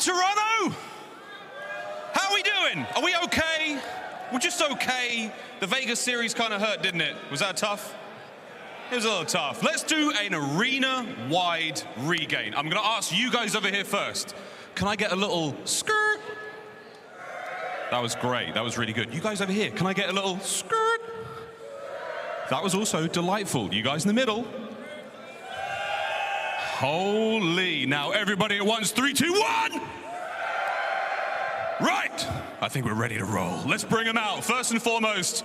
Toronto! How are we doing? Are we okay? We're just okay. The Vegas series kind of hurt, didn't it? Was that tough? It was a little tough. Let's do an arena-wide regain. I'm gonna ask you guys over here first. Can I get a little skirt? That was great, that was really good. You guys over here, can I get a little skirt? That was also delightful. You guys in the middle. Holy, now everybody at once, 3, 2, 1! Right, I think we're ready to roll. Let's bring them out. First and foremost,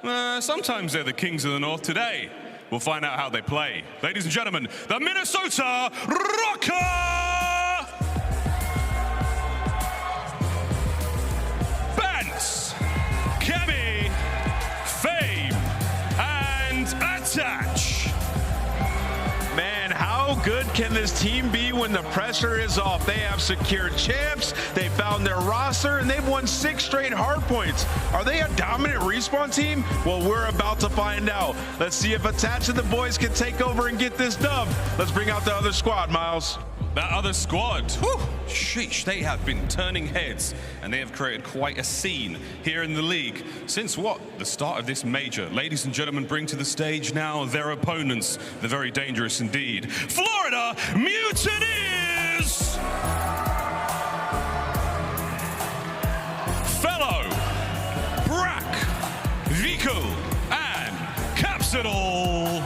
sometimes they're the kings of the north. Today, we'll find out how they play. Ladies and gentlemen, the Minnesota Røkkr! Bance, Cammy, Fame, and Attach. Man, how good can this team be when the pressure is off? They have secured champs, they found their roster, and they've won 6 straight hardpoints. Are they a dominant respawn team? Well, we're about to find out. Let's see if Attach and the boys can take over and get this dub. Let's bring out the other squad, Miles. That other squad, whew, sheesh, they have been turning heads, and they have created quite a scene here in the league. Since what? The start of this major. Ladies and gentlemen, bring to the stage now their opponents, the very dangerous indeed, Florida Mutineers! Fellow, Brack, Vico, and Capsidal.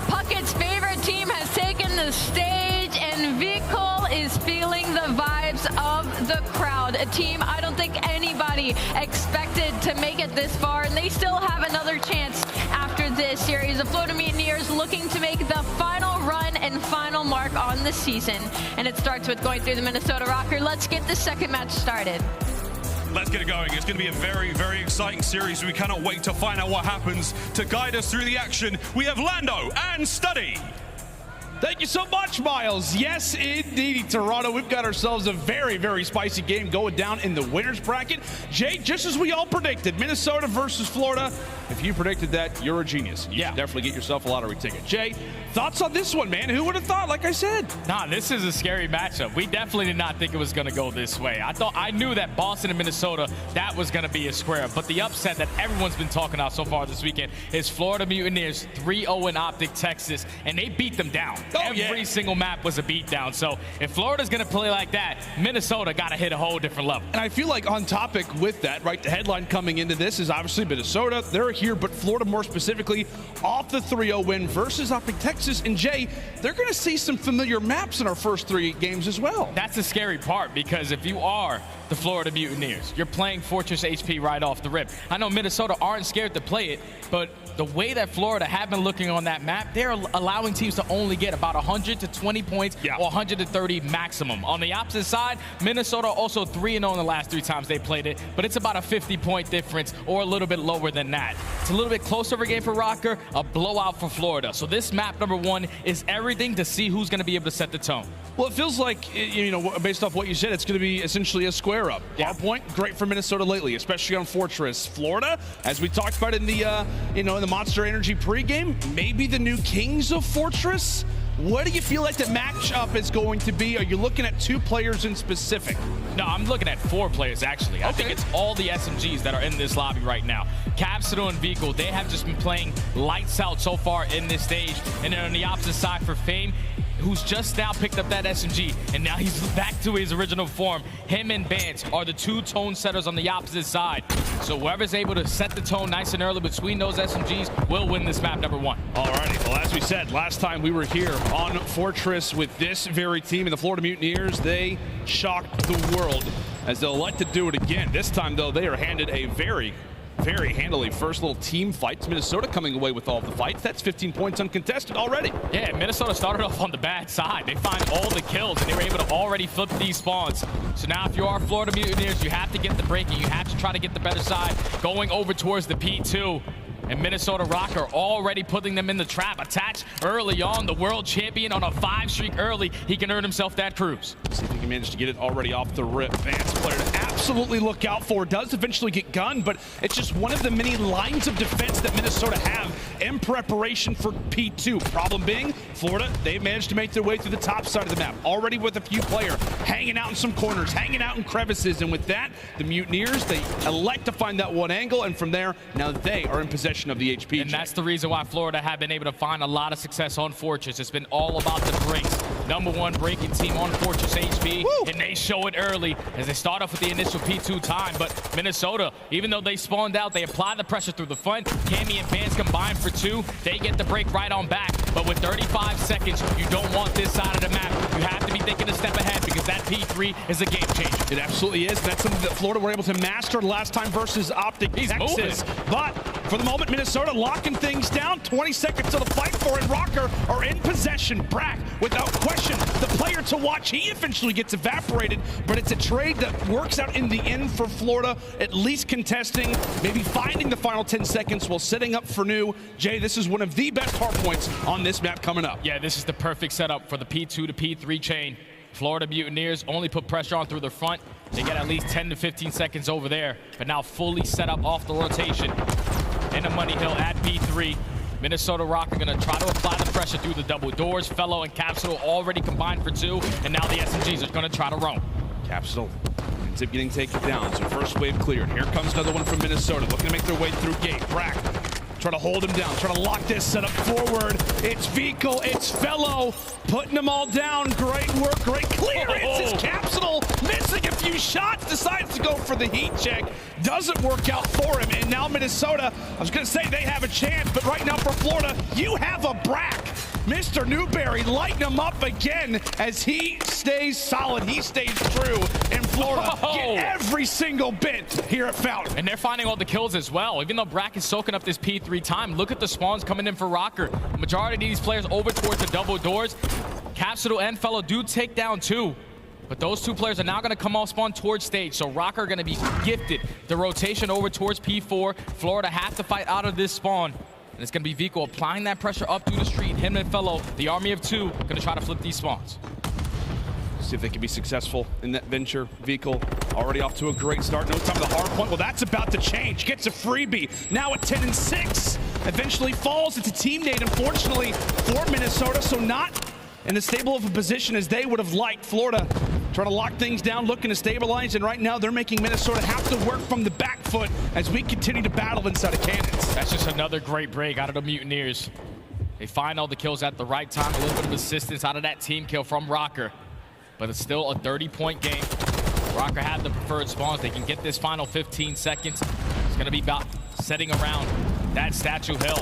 Puckett's favorite team has taken the stage, and Vico is feeling the vibes of the crowd. A team I don't think anybody expected to make it this far, and they still have another chance after this series. The Florida Mutineers looking to make the final run and final mark on the season, and it starts with going through the Minnesota Røkkr. Let's get the second match started. Let's get it going. It's going to be a very, very exciting series. We cannot wait to find out what happens. To guide us through the action, we have Lando and Study. Thank you so much, Miles. Yes, indeed, Toronto. We've got ourselves a very, very spicy game going down in the winner's bracket. Jay, just as we all predicted, Minnesota versus Florida. If you predicted that, you're a genius. You should definitely get yourself a lottery ticket. Jay, thoughts on this one, man? Who would have thought, like I said? Nah, this is a scary matchup. We definitely did not think it was going to go this way. I knew that Boston and Minnesota, that was going to be a square. But the upset that everyone's been talking about so far this weekend is Florida Mutineers 3-0 in OpTic Texas, and they beat them down. Every single map was a beatdown. So if Florida's going to play like that, Minnesota got to hit a whole different level. And I feel like on topic with that, right, the headline coming into this is obviously Minnesota. They're here, but Florida more specifically off the 3-0 win versus OpTic Texas. And Jay, they're going to see some familiar maps in our first 3 games as well. That's the scary part, because if you are the Florida Mutineers, you're playing Fortress HP right off the rip. I know Minnesota aren't scared to play it, but the way that Florida have been looking on that map, they're allowing teams to only get about 120 points or 130 maximum. On the opposite side, Minnesota also 3-0 in the last 3 times they played it, but it's about a 50-point difference or a little bit lower than that. It's a little bit closer of a game for Røkkr, a blowout for Florida. So this map number 1 is everything to see who's going to be able to set the tone. Well, it feels like, you know, based off what you said, it's going to be essentially a square up. Our point, great for Minnesota lately, especially on Fortress. Florida, as we talked about in the, in the Monster Energy pregame, maybe the new kings of Fortress. What do you feel like the matchup is going to be? Are you looking at 2 players in specific? No, I'm looking at 4 players, actually. Okay. I think it's all the SMGs that are in this lobby right now. Capsidal and Vico, they have just been playing lights out so far in this stage. And then on the opposite side for Fame, who's just now picked up that SMG, and now he's back to his original form. Him and Bance are the 2 tone setters on the opposite side. So whoever's able to set the tone nice and early between those SMGs will win this map number 1. Alrighty, well, as we said, last time we were here on Fortress with this very team, and the Florida Mutineers, they shocked the world, as they'll like to do it again. This time, though, they are handed a very handily first little team fight. Minnesota coming away with all of the fights. That's 15 points uncontested already. Yeah, Minnesota started off on the bad side. They find all the kills, and they were able to already flip these spawns. So now if you are Florida Mutineers, you have to get the break, and you have to try to get the better side, going over towards the P2. And Minnesota Røkkr already putting them in the trap. Attach early on, the world champion on a 5 streak early. He can earn himself that cruise. See if he can manage to get it already off the rip. Vance player to absolutely look out for. Does eventually get gunned, but it's just one of the many lines of defense that Minnesota have in preparation for P2. Problem being, Florida, they've managed to make their way through the top side of the map, already with a few players hanging out in some corners, hanging out in crevices, and with that, the Mutineers, they elect to find that one angle, and from there, now they are in possession of the HP. And that's the reason why Florida have been able to find a lot of success on Fortress. It's been all about the breaks. #1 breaking team on Fortress HP, and they show it early as they start off with the initial P2 time. But Minnesota, even though they spawned out, they apply the pressure through the front. Cammy and Bance combined for 2. They get the break right on back. But with 35 seconds, you don't want this side of the map. You have to be thinking a step ahead because that P3 is a game changer. It absolutely is. That's something that Florida were able to master last time versus OpTic Texas. But for the moment, Minnesota locking things down. 20 seconds to the fight for it. Røkkr are in possession. Brack, without question, the player to watch. He eventually gets evaporated, but it's a trade that works out in the end for Florida, at least contesting, maybe finding the final 10 seconds while setting up for new. Jay, this is one of the best hard points on this map coming up. Yeah, this is the perfect setup for the P2 to P3 chain. Florida Mutineers only put pressure on through the front. They get at least 10 to 15 seconds over there, but now fully set up off the rotation in the money hill at P3. Minnesota Røkkr are going to try to apply the pressure through the double doors. Fellow and Capsule already combined for 2, and now the SMGs are going to try to roam. Capsule ends up getting taken down, so first wave cleared. Here comes another one from Minnesota, looking to make their way through gate. Brack try to hold him down, try to lock this setup forward. It's Vehicle, it's Fellow, putting them all down. Great work, great clearance. It's Capsule missing a few shots, decides to go for the heat check. Doesn't work out for him, and now Minnesota, I was gonna say they have a chance, but right now for Florida, you have a Brack. Mr. Newberry lighting him up again as he stays solid, he stays true, and Florida get every single bit here at Fountain. And they're finding all the kills as well. Even though Brack is soaking up this P3 time, look at the spawns coming in for Røkkr. The majority of these players over towards the double doors. Capsule and Fellow do take down 2. But those 2 players are now going to come off spawn towards stage. So Røkkr are going to be gifted the rotation over towards P4. Florida have to fight out of this spawn. And it's going to be Vico applying that pressure up through the street. Him and Fellow, the army of 2, going to try to flip these spawns. See if they can be successful in that venture. Vehicle already off to a great start. No time to the hard point. Well, that's about to change. Gets a freebie. Now at 10 and 6. Eventually falls. It's a teammate, unfortunately, for Minnesota. So not in as stable of a position as they would have liked. Florida trying to lock things down, looking to stabilize, and right now they're making Minnesota have to work from the back foot as we continue to battle inside of cannons. That's just another great break out of the Mutineers. They find all the kills at the right time, a little bit of assistance out of that team kill from Røkkr. But it's still a 30-point game. Røkkr have the preferred spawns. They can get this final 15 seconds. It's going to be about setting around that Statue Hill.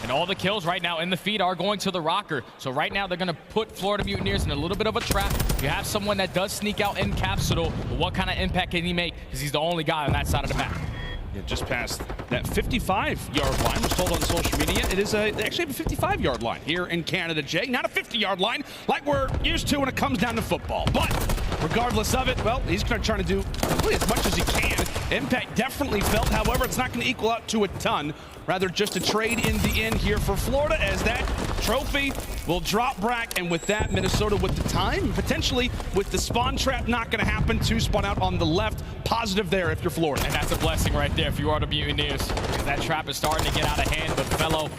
And all the kills right now in the feed are going to the Røkkr. So right now they're going to put Florida Mutineers in a little bit of a trap. You have someone that does sneak out in Capsule, but what kind of impact can he make? Because he's the only guy on that side of the map. Yeah, just past that 55-yard line was told on social media. It is actually a 55-yard line here in Canada, Jay. Not a 50-yard line like we're used to when it comes down to football. But regardless of it, well, he's going to try to do really as much as he can. Impact definitely felt. However, it's not going to equal out to a ton. Rather just a trade in the end here for Florida as that trophy will drop Brack. And with that, Minnesota with the time, potentially with the spawn trap not going to happen. 2 spawn out on the left. Positive there if you're Florida. And that's a blessing right there if you are the Mutineers. That trap is starting to get out of hand, but Fellow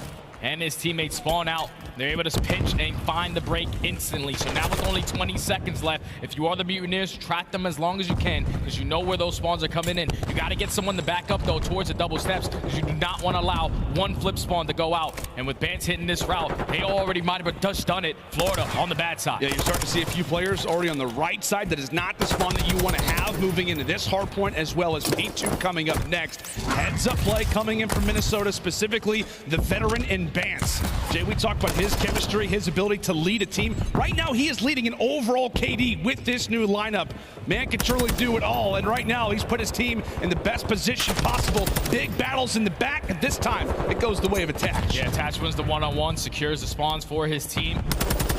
and his teammates spawn out. They're able to pinch and find the break instantly. So now with only 20 seconds left, if you are the Mutineers, track them as long as you can because you know where those spawns are coming in. You got to get someone to back up, though, towards the double steps because you do not want to allow one flip spawn to go out. And with Bance hitting this route, they already might have just done it. Florida on the bad side. Yeah, you're starting to see a few players already on the right side. That is not the spawn that you want to have moving into this hard point, as well as P2 coming up next. Heads up play coming in from Minnesota, specifically the veteran in Bance. Jay, we talked about his chemistry, his ability to lead a team. Right now, he is leading an overall KD with this new lineup. Man can truly do it all, and right now, he's put his team in the best position possible. Big battles in the back, and this time, it goes the way of Attach. Yeah, Attach wins the one-on-one, secures the spawns for his team.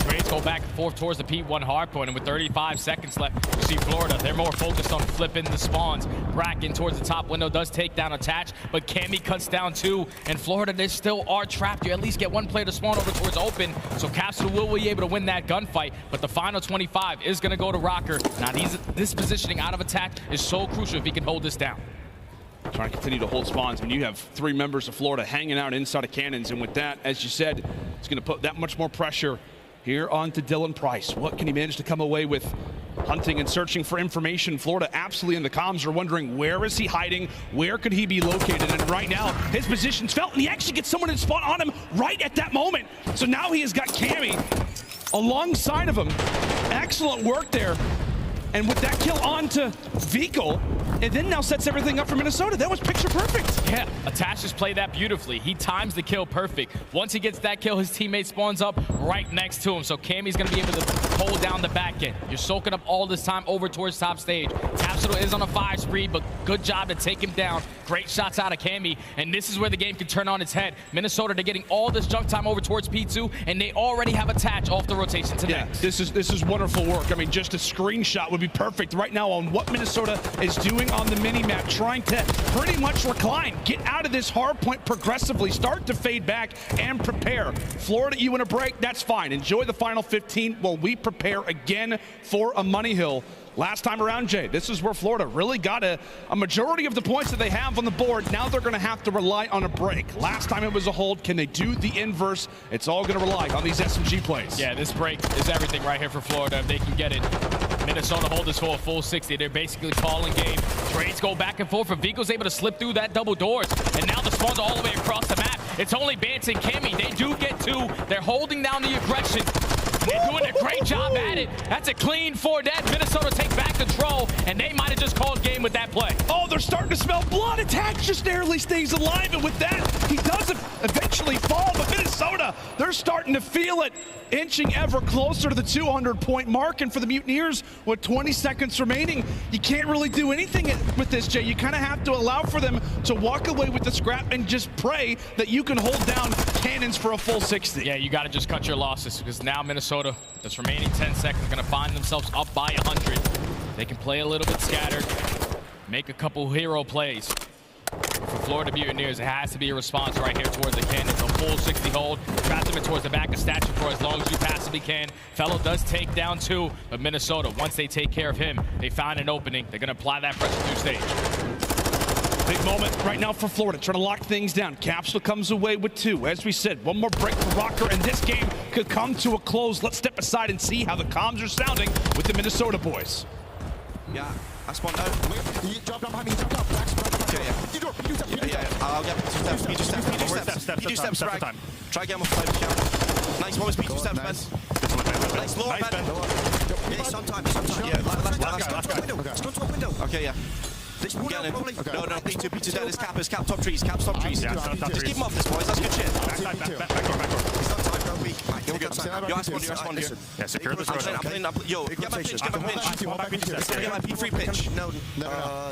Trades go go back and forth towards the P1 hardpoint, and with 35 seconds left, you see Florida. They're more focused on flipping the spawns. Bracken towards the top window does take down Attach, but Cammy cuts down 2, and Florida, they still are trapped. You at least get one player to spawn over towards open, so Capsule will be able to win that gunfight, but the final 25 is going to go to Røkkr. Now, this positioning out of attack is so crucial if he can hold this down. Trying to continue to hold spawns when you have 3 members of Florida hanging out inside of cannons, and with that, as you said, it's going to put that much more pressure here onto Dylan Price. What can he manage to come away with? Hunting and searching for information. Florida absolutely in the comms are wondering, where is he hiding? Where could he be located? And right now, his position's felt, and he actually gets someone to spawn on him right at that moment. So now he has got Cammy alongside of him. Excellent work there. And with that kill onto Vehicle, it then now sets everything up for Minnesota. That was picture perfect. Yeah, Attach just played that beautifully. He times the kill perfect. Once he gets that kill, his teammate spawns up right next to him. So Cammy's going to be able to hold down the back end. You're soaking up all this time over towards top stage. Capsule is on a 5 spree, but good job to take him down. Great shots out of Cammy, and this is where the game can turn on its head. Minnesota, they're getting all this junk time over towards P2, and they already have Attach off the rotation to next. This is wonderful work. I mean, just a screenshot would be perfect right now on what Minnesota is doing on the mini-map, trying to pretty much recline, get out of this hard point progressively, start to fade back, and prepare. Florida, you want a break? That's fine. Enjoy the final 15 while we prepare again for a money hill. Last time around, Jay, this is where Florida really got a majority of the points that they have on the board. Now they're going to have to rely on a break. Last time it was a hold. Can they do the inverse? It's all going to rely on these SMG plays. Yeah, this break is everything right here for Florida if they can get it. Minnesota hold this for a full 60. They're basically calling game. Trades go back and forth. Vehicle's able to slip through that double doors, and now the spawns are all the way across the map. It's only Bance and Cammy. They do get 2. They're holding down the aggression. They're doing a great job at it. That's a clean 4 dead. Minnesota take back control, and they might have just called game with that play. Oh, they're starting to smell blood. Attach just narrowly stays alive, and with that, he does eventually fall, but Minnesota, they're starting to feel it, inching ever closer to the 200-point mark, and for the Mutineers, with 20 seconds remaining, you can't really do anything with this, Jay. You kind of have to allow for them to walk away with the scrap and just pray that you can hold down cannons for a full 60. Yeah, you got to just cut your losses, because now Minnesota, this remaining 10 seconds, are going to find themselves up by 100. They can play a little bit scattered, make a couple hero plays. For Florida Mutineers, it has to be a response right here towards the cannons. A full 60 hold, trap them in towards the back of statue for as long as you passively can. Fellow does take down 2, but Minnesota, once they take care of him, they find an opening. They're going to apply that pressure through stage. Big moment right now for Florida, trying to lock things down. Capsule comes away with 2. As we said, one more break for Røkkr, and this game could come to a close. Let's step aside and see how the comms are sounding with the Minnesota boys. Yeah, I spawned out. He dropped down behind me, he dropped down. I'll get P2 steps, right. Try again with 5 count. Nice, what was P2 steps, Ben? Nice, lower, Ben. Yeah, sometime. Yeah, last guy. Let's go to a window. Okay, yeah. This one probably. Okay. No, P2 dead. It's cap, top trees. Yeah, just keep him off this, boys. That's good shit. Back door. It's not time, bro. Yo, I spawned here. Yeah, secure this road. Yo, get my pitch. Get my P3 pitch. No.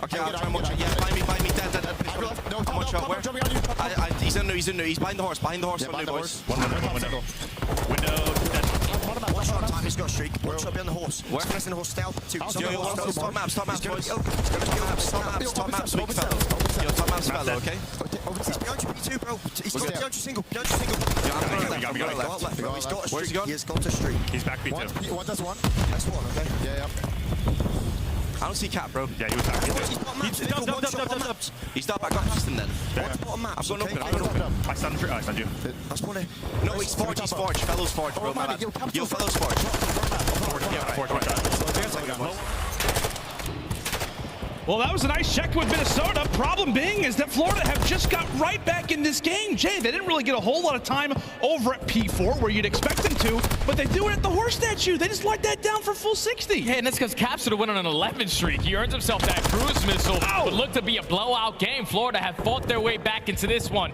Okay, I'll try and watch it. Yeah, behind me. Dead. I'm on shot. Where? He's in there. He's behind the horse. Boys. One window. Window. Watch on time, he's got a streak. Watch up behind the horse. Where? He's in the horse stealth. Top maps, boys. Top maps, weak fellow. Yo, top maps, fellow, okay? He's behind you, P2, bro. He's got behind you single. We got him. He's got a streak. Where's he going? He's got a streak. He's back P2. One does one. That's one, okay? Yeah. I don't see Cap, bro. Yeah, he was back P2. He's up. I got past him then. Yeah. Bottom maps, I'm going open. I stunned you. That's one there. No, he's forged. Fellow's forged, bro. Yo, Fellow's forged. Well, that was a nice check with Minnesota. Problem being is that Florida have just got right back in this game. Jay, they didn't really get a whole lot of time over at P4 where you'd expect them to, but they do it at the horse statue. They just locked that down for full 60. Yeah, and that's because Capsule went on an 11 streak. He earns himself that cruise missile. But looked to be a blowout game. Florida have fought their way back into this one.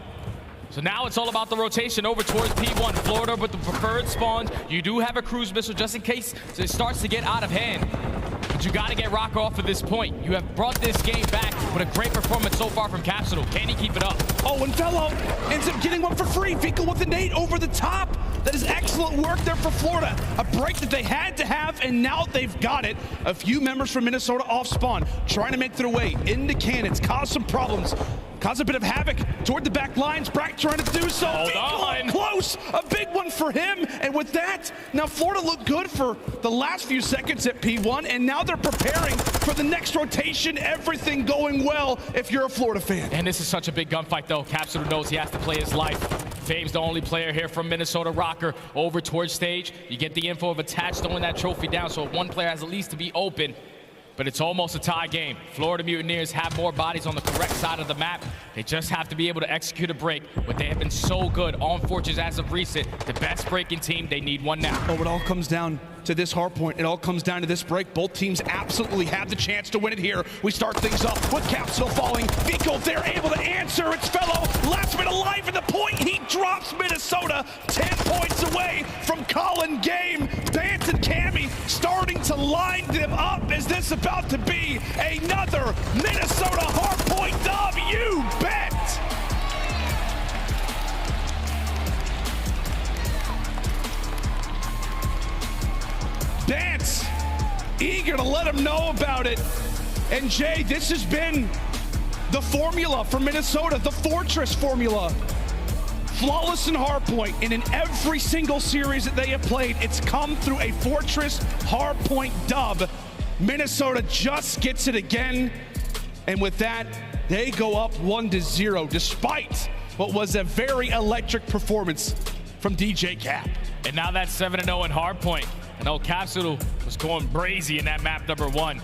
So now it's all about the rotation over towards P1. Florida with the preferred spawns. You do have a cruise missile just in case it starts to get out of hand. But you got to get Røkkr off at this point. You have brought this game back with a great performance so far from Capsule. Can he keep it up? Oh, and Fellow ends up getting one for free. Vehicle with a nade over the top. That is excellent work there for Florida. A break that they had to have, and now they've got it. A few members from Minnesota off spawn, trying to make their way into cannons, cause some problems, cause a bit of havoc toward the back lines. Brack trying to do so. Hold on. Close, a big one for him. And with that, now Florida looked good for the last few seconds at P1, and now they're preparing for the next rotation. Everything going well if you're a Florida fan. And this is such a big gunfight, though. Capsule knows he has to play his life. FaZe's the only player here from Minnesota Røkkr over towards stage. You get the info of attached throwing that trophy down, so one player has at least to be open. But it's almost a tie game. Florida Mutineers have more bodies on the correct side of the map. They just have to be able to execute a break. But they have been so good on Fortress as of recent. The best breaking team, they need one now. Oh, it all comes down to this hard point. It all comes down to this break. Both teams absolutely have the chance to win it here. We start things off with Capsule falling. vico, they're able to answer its fellow. Last man alive at the point. He drops Minnesota 10 points away from Colin game. Bance and Cammy starting to line them up. Is this about to be another Minnesota hardpoint dub? You bet! Bance, eager to let him know about it. And Jay, this has been the formula for Minnesota, the Fortress formula. Flawless in hardpoint, and in every single series that they have played, it's come through a Fortress hardpoint dub. Minnesota just gets it again, and with that, they go up 1-0, despite what was a very electric performance from DJ Cap. And now that's 7-0 in hardpoint. I know Capsule was going brazy in that map number 1.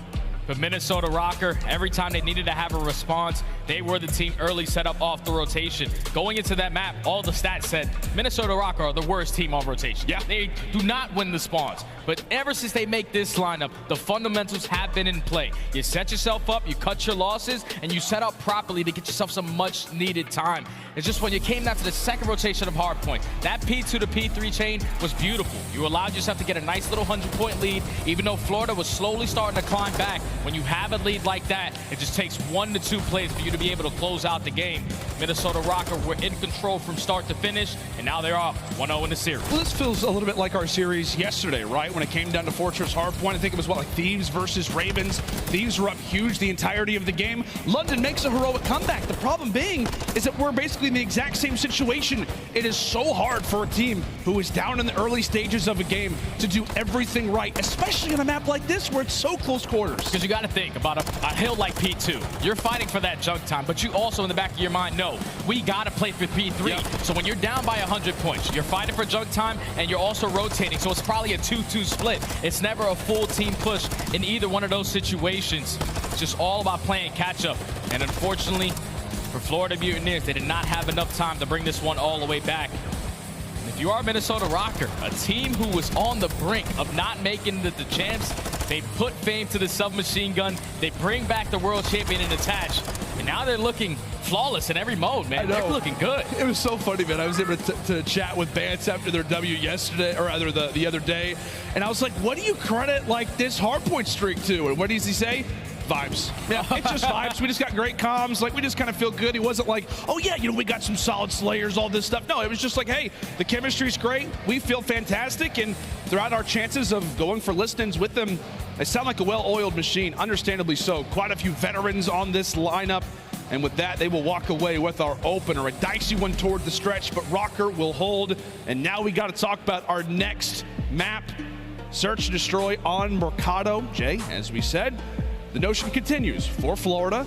But Minnesota Røkkr, every time they needed to have a response, they were the team early set up off the rotation. Going into that map, all the stats said Minnesota Røkkr are the worst team on rotation. Yeah. They do not win the spawns. But ever since they make this lineup, the fundamentals have been in play. You set yourself up, you cut your losses, and you set up properly to get yourself some much needed time. It's just when you came down to the second rotation of hardpoint, that P2 to P3 chain was beautiful. You allowed yourself to get a nice little 100-point lead, even though Florida was slowly starting to climb back. When you have a lead like that, it just takes 1 to 2 plays for you to be able to close out the game. Minnesota Røkkr were in control from start to finish, and now they're off 1-0 in the series. Well, this feels a little bit like our series yesterday, right? When it came down to Fortress hardpoint, I think it was, what, like Thieves versus Ravens. Thieves were up huge the entirety of the game. London makes a heroic comeback. The problem being is that we're basically in the exact same situation. It is so hard for a team who is down in the early stages of a game to do everything right, especially on a map like this where it's so close quarters. Because you got to think about a hill like P2. You're fighting for that junk time, but you also in the back of your mind know we got to play for P3. Yep. So when you're down by 100 points, you're fighting for junk time and you're also rotating. So it's probably a 2-2 split. It's never a full team push in either one of those situations. It's just all about playing catch up. And unfortunately for Florida Mutineers, they did not have enough time to bring this one all the way back. If you are Minnesota Røkkr, a team who was on the brink of not making the champs, they put fame to the submachine gun. They bring back the world champion in attach. And now they're looking flawless in every mode, man. They're looking good. It was so funny, man. I was able to chat with Bance after their W yesterday, or rather the other day. And I was like, what do you credit like this hardpoint streak to? And what does he say? Vibes. Yeah, it's just vibes. We just got great comms. Like, we just kind of feel good. He wasn't like, oh yeah, you know, we got some solid slayers, all this stuff. No, it was just like, hey, the chemistry's great. We feel fantastic. And throughout our chances of going for listings with them, they sound like a well-oiled machine, understandably so. Quite a few veterans on this lineup. And with that, they will walk away with our opener. A dicey one toward the stretch, but Røkkr will hold. And now we got to talk about our next map. Search and destroy on Mercado. Jay, as we said, the notion continues for Florida.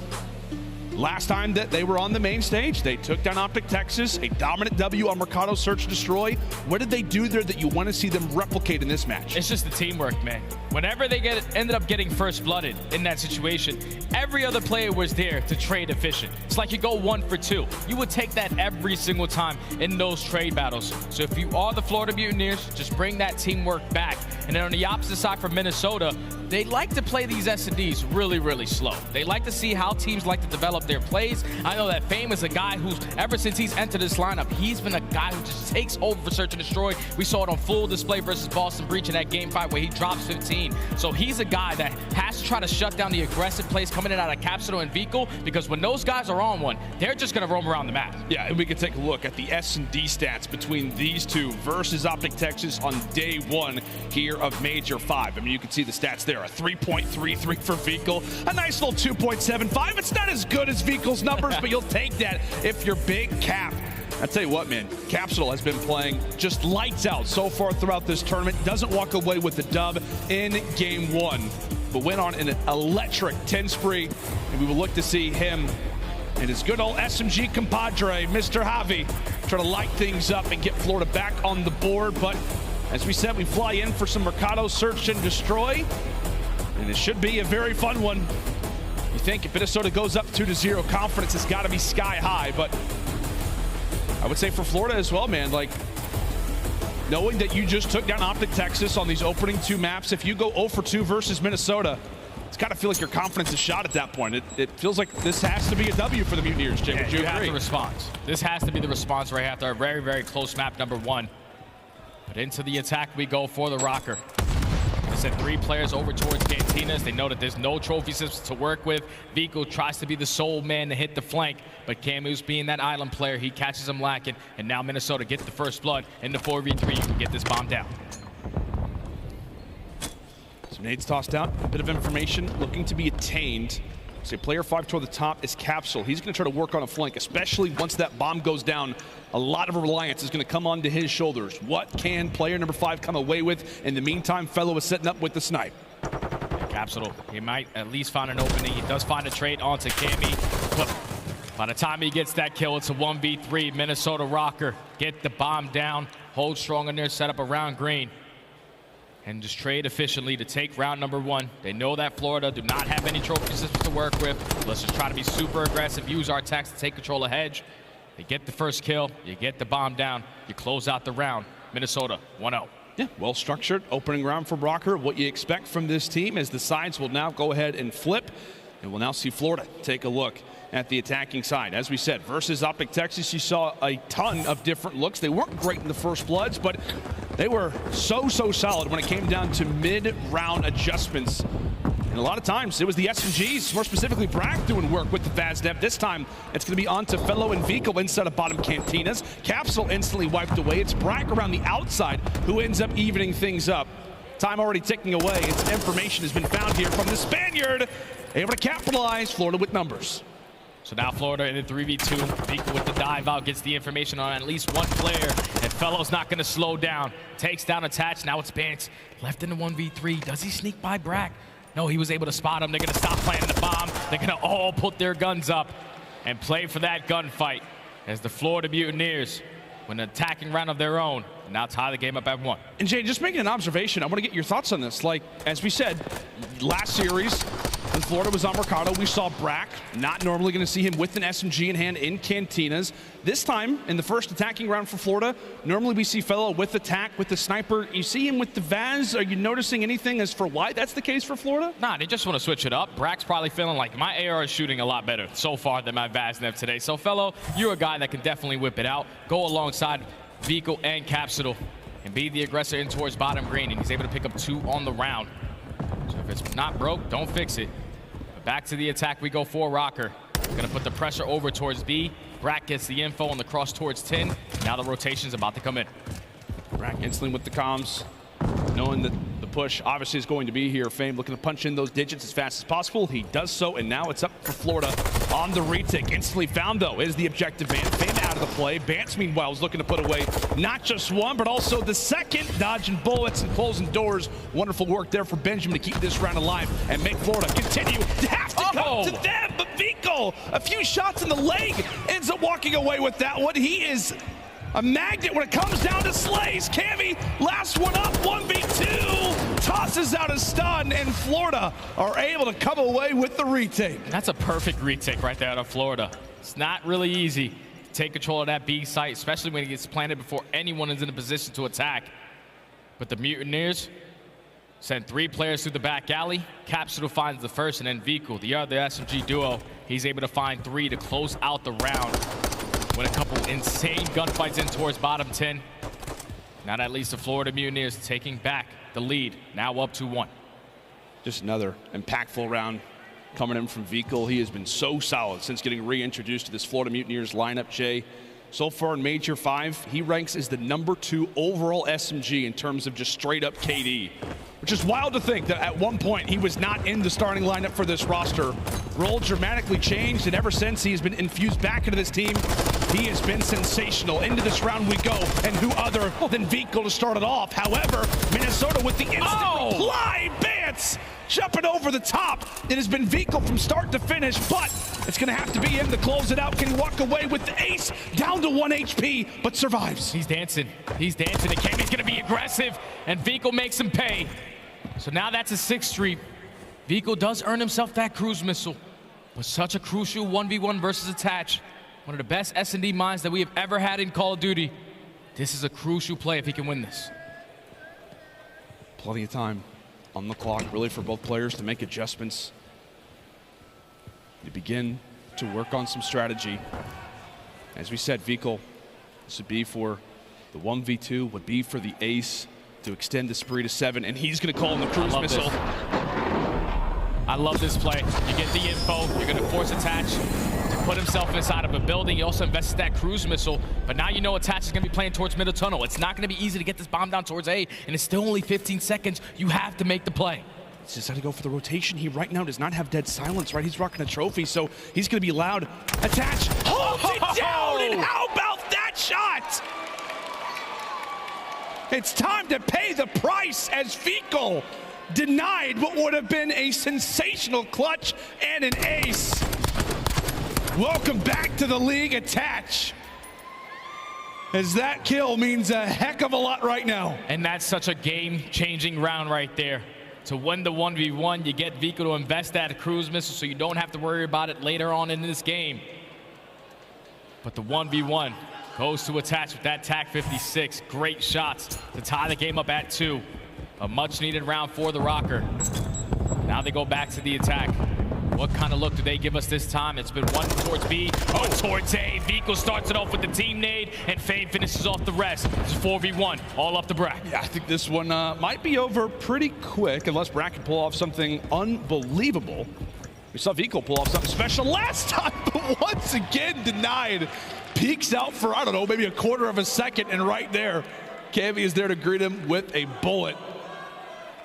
Last time that they were on the main stage, they took down OpTic Texas, a dominant W on Mercado Search and Destroy. What did they do there that you want to see them replicate in this match? It's just the teamwork, man. Whenever they ended up getting first blooded in that situation, every other player was there to trade efficient. It's like you go 1 for 2. You would take that every single time in those trade battles. So if you are the Florida Mutineers, just bring that teamwork back And then on the opposite side for Minnesota, they like to play these S&Ds really, really slow. They like to see how teams like to develop their plays. I know that Fame is a guy who's, ever since he's entered this lineup, he's been a guy who just takes over for Search and Destroy. We saw it on full display versus Boston Breach in that game 5 where he drops 15. So he's a guy that has to try to shut down the aggressive plays coming in out of Capsule and Vehicle, because when those guys are on one, they're just going to roam around the map. Yeah, and we can take a look at the S&D stats between these two versus OpTic Texas on day 1 here of Major 5. I mean, you can see the stats there. A 3.33 for Vehicle, a nice little 2.75. It's not as good as Vehicle's numbers, but you'll take that if you're big Cap. I tell you what, man, Capsule has been playing just lights out so far throughout this tournament. Doesn't walk away with the dub in game 1, but went on an electric 10 spree, and we will look to see him and his good old SMG compadre, Mr. Javi, try to light things up and get Florida back on the board. But as we said, we fly in for some Mercado Search and Destroy, and it should be a very fun one. You think if Minnesota goes up 2-0, confidence has got to be sky high, but I would say for Florida as well, man, like, knowing that you just took down OpTic Texas on these opening 2 maps, if you go 0 for 2 versus Minnesota, it's got to feel like your confidence is shot at that point. It feels like this has to be a W for the Mutineers, Jay. Would you agree? Have the response. This has to be the response right after a very, very close map number 1. But into the attack we go for the Røkkr. They sent 3 players over towards Cantinas. They know that there's no trophy systems to work with. Vico tries to be the sole man to hit the flank, but Cammy's being that island player. He catches him lacking, and now Minnesota gets the first blood in the 4v3 to get this bomb down. So nades tossed out, a bit of information looking to be attained. So player 5 toward the top is Capsule. He's going to try to work on a flank, especially once that bomb goes down. A lot of reliance is going to come onto his shoulders. What can player number 5 come away with? In the meantime, Fellow is setting up with the snipe. Capsule, he might at least find an opening. He does find a trade onto Cammy, but by the time he gets that kill, it's a 1v3. Minnesota Røkkr get the bomb down, hold strong in there, set up around green, and just trade efficiently to take round number 1. They know that Florida do not have any trophy systems to work with. Let's just try to be super aggressive, use our attacks to take control of hedge. They get the first kill, you get the bomb down, you close out the round. Minnesota 1-0. Yeah, well structured opening round for Røkkr. What you expect from this team is the sides will now go ahead and flip, and we'll now see Florida take a look at the attacking side. As we said, versus OpTic Texas, you saw a ton of different looks. They weren't great in the first bloods, but they were so solid when it came down to mid-round adjustments. And a lot of times, it was the SMGs, more specifically Brack, doing work with the FaZe. This time, it's going to be on to Fellow and Vehicle inside of bottom Cantinas. Capsule instantly wiped away. It's Brack around the outside who ends up evening things up. Time already ticking away. It's information has been found here from the Spaniard. Able to capitalize, Florida with numbers. So now Florida in the 3v2. Vehicle with the dive out, gets the information on at least one player, and Fellow's not going to slow down. Takes down Attach. Now it's Bance left in the 1v3. Does he sneak by Brack? No, he was able to spot him. They're going to stop planting the bomb. They're going to all put their guns up and play for that gunfight as the Florida Mutineers, when attacking round of their own, now tie the game up at 1. And Jay, just making an observation, I want to get your thoughts on this. Like, as we said, last series, when Florida was on Mercado, we saw Brack. Not normally going to see him with an SMG in hand in Cantinas. This time, in the first attacking round for Florida, normally we see Fellow with attack, with the sniper. You see him with the Vaz. Are you noticing anything as for why that's the case for Florida? Nah, they just want to switch it up. Brack's probably feeling like my AR is shooting a lot better so far than my Vaznev today. So Fellow, you're a guy that can definitely whip it out. Go alongside Vehicle and Capsule and be the aggressor in towards bottom green, and he's able to pick up 2 on the round. So if it's not broke, don't fix it. But back to the attack we go for Røkkr. Gonna put the pressure over towards B. Brack gets the info on the cross towards 10. Now the rotation's about to come in. Brack instantly with the comms, knowing that the push obviously is going to be here. Fame looking to punch in those digits as fast as possible. He does so, and now it's up for Florida on the retake. Instantly found, though, is the objective man. Fame out of the play. Bance, meanwhile, is looking to put away not just one, but also the second. Dodging bullets and closing doors. Wonderful work there for Benjamin to keep this round alive and make Florida continue to have to come to them. But Vico, a few shots in the leg, ends up walking away with that one. He is a magnet when it comes down to slays. Cammy, last one up, 1v2, tosses out a stun, and Florida are able to come away with the retake. That's a perfect retake right there out of Florida. It's not really easy to take control of that B site, especially when it gets planted before anyone is in a position to attack. But the Mutineers, Send 3 players through the back alley. Capsule finds the first, and then Vico, the other SMG duo, he's able to find 3 to close out the round. With a couple insane gunfights in towards bottom 10. Now that leads to Florida Mutineers taking back the lead, now up 2-1. Just another impactful round coming in from Vico. He has been so solid since getting reintroduced to this Florida Mutineers lineup, Jay. So far in Major 5, he ranks as the #2 overall SMG in terms of just straight up KD. Which is wild to think that at one point he was not in the starting lineup for this roster. Role dramatically changed, and ever since he has been infused back into this team, he has been sensational. Into this round we go, and who other than Vico to start it off. However, Minnesota with the instant reply, Bance jumping over the top. It has been Vico from start to finish, but it's gonna have to be him to close it out. Can he walk away with the ace down to 1 HP, but survives? He's dancing, and Cammy's gonna be aggressive, and Vico makes him pay. So now that's a 6th streak. Vico does earn himself that cruise missile, but such a crucial 1v1 versus attach. One of the best S&D minds that we have ever had in Call of Duty. This is a crucial play if he can win this. Plenty of time on the clock, really, for both players to make adjustments. To begin to work on some strategy. As we said, Vico, this would be for the 1v2, would be for the ace to extend the spree to 7, and he's going to call in the cruise missile. I love this play. You get the info, you're going to force attach to put himself inside of a building. He also invested that cruise missile, but now you know attach is going to be playing towards middle tunnel. It's not going to be easy to get this bomb down towards A, and it's still only 15 seconds. You have to make the play. He's just got to go for the rotation. He right now does not have dead silence, right? He's rocking a trophy, so he's going to be loud. Attach, holds it down, and how about that shot? It's time to pay the price as Vico denied what would have been a sensational clutch and an ace. Welcome back to the league, attach. As that kill means a heck of a lot right now. And that's such a game-changing round right there. To win the 1v1, you get Vico to invest that cruise missile so you don't have to worry about it later on in this game. But the 1v1 goes to attach with that TAC 56. Great shots to tie the game up at 2. A much needed round for the Røkkr. Now they go back to the attack. What kind of look do they give us this time? It's been 1 towards B, towards A. Vico starts it off with the team nade, and FaZe finishes off the rest. It's 4v1, all up the Brack. Yeah, I think this one might be over pretty quick unless Brack can pull off something unbelievable. We saw Vico pull off something special last time, but once again denied. Peeks out for, I don't know, maybe a quarter of a second, and right there, Cammy is there to greet him with a bullet.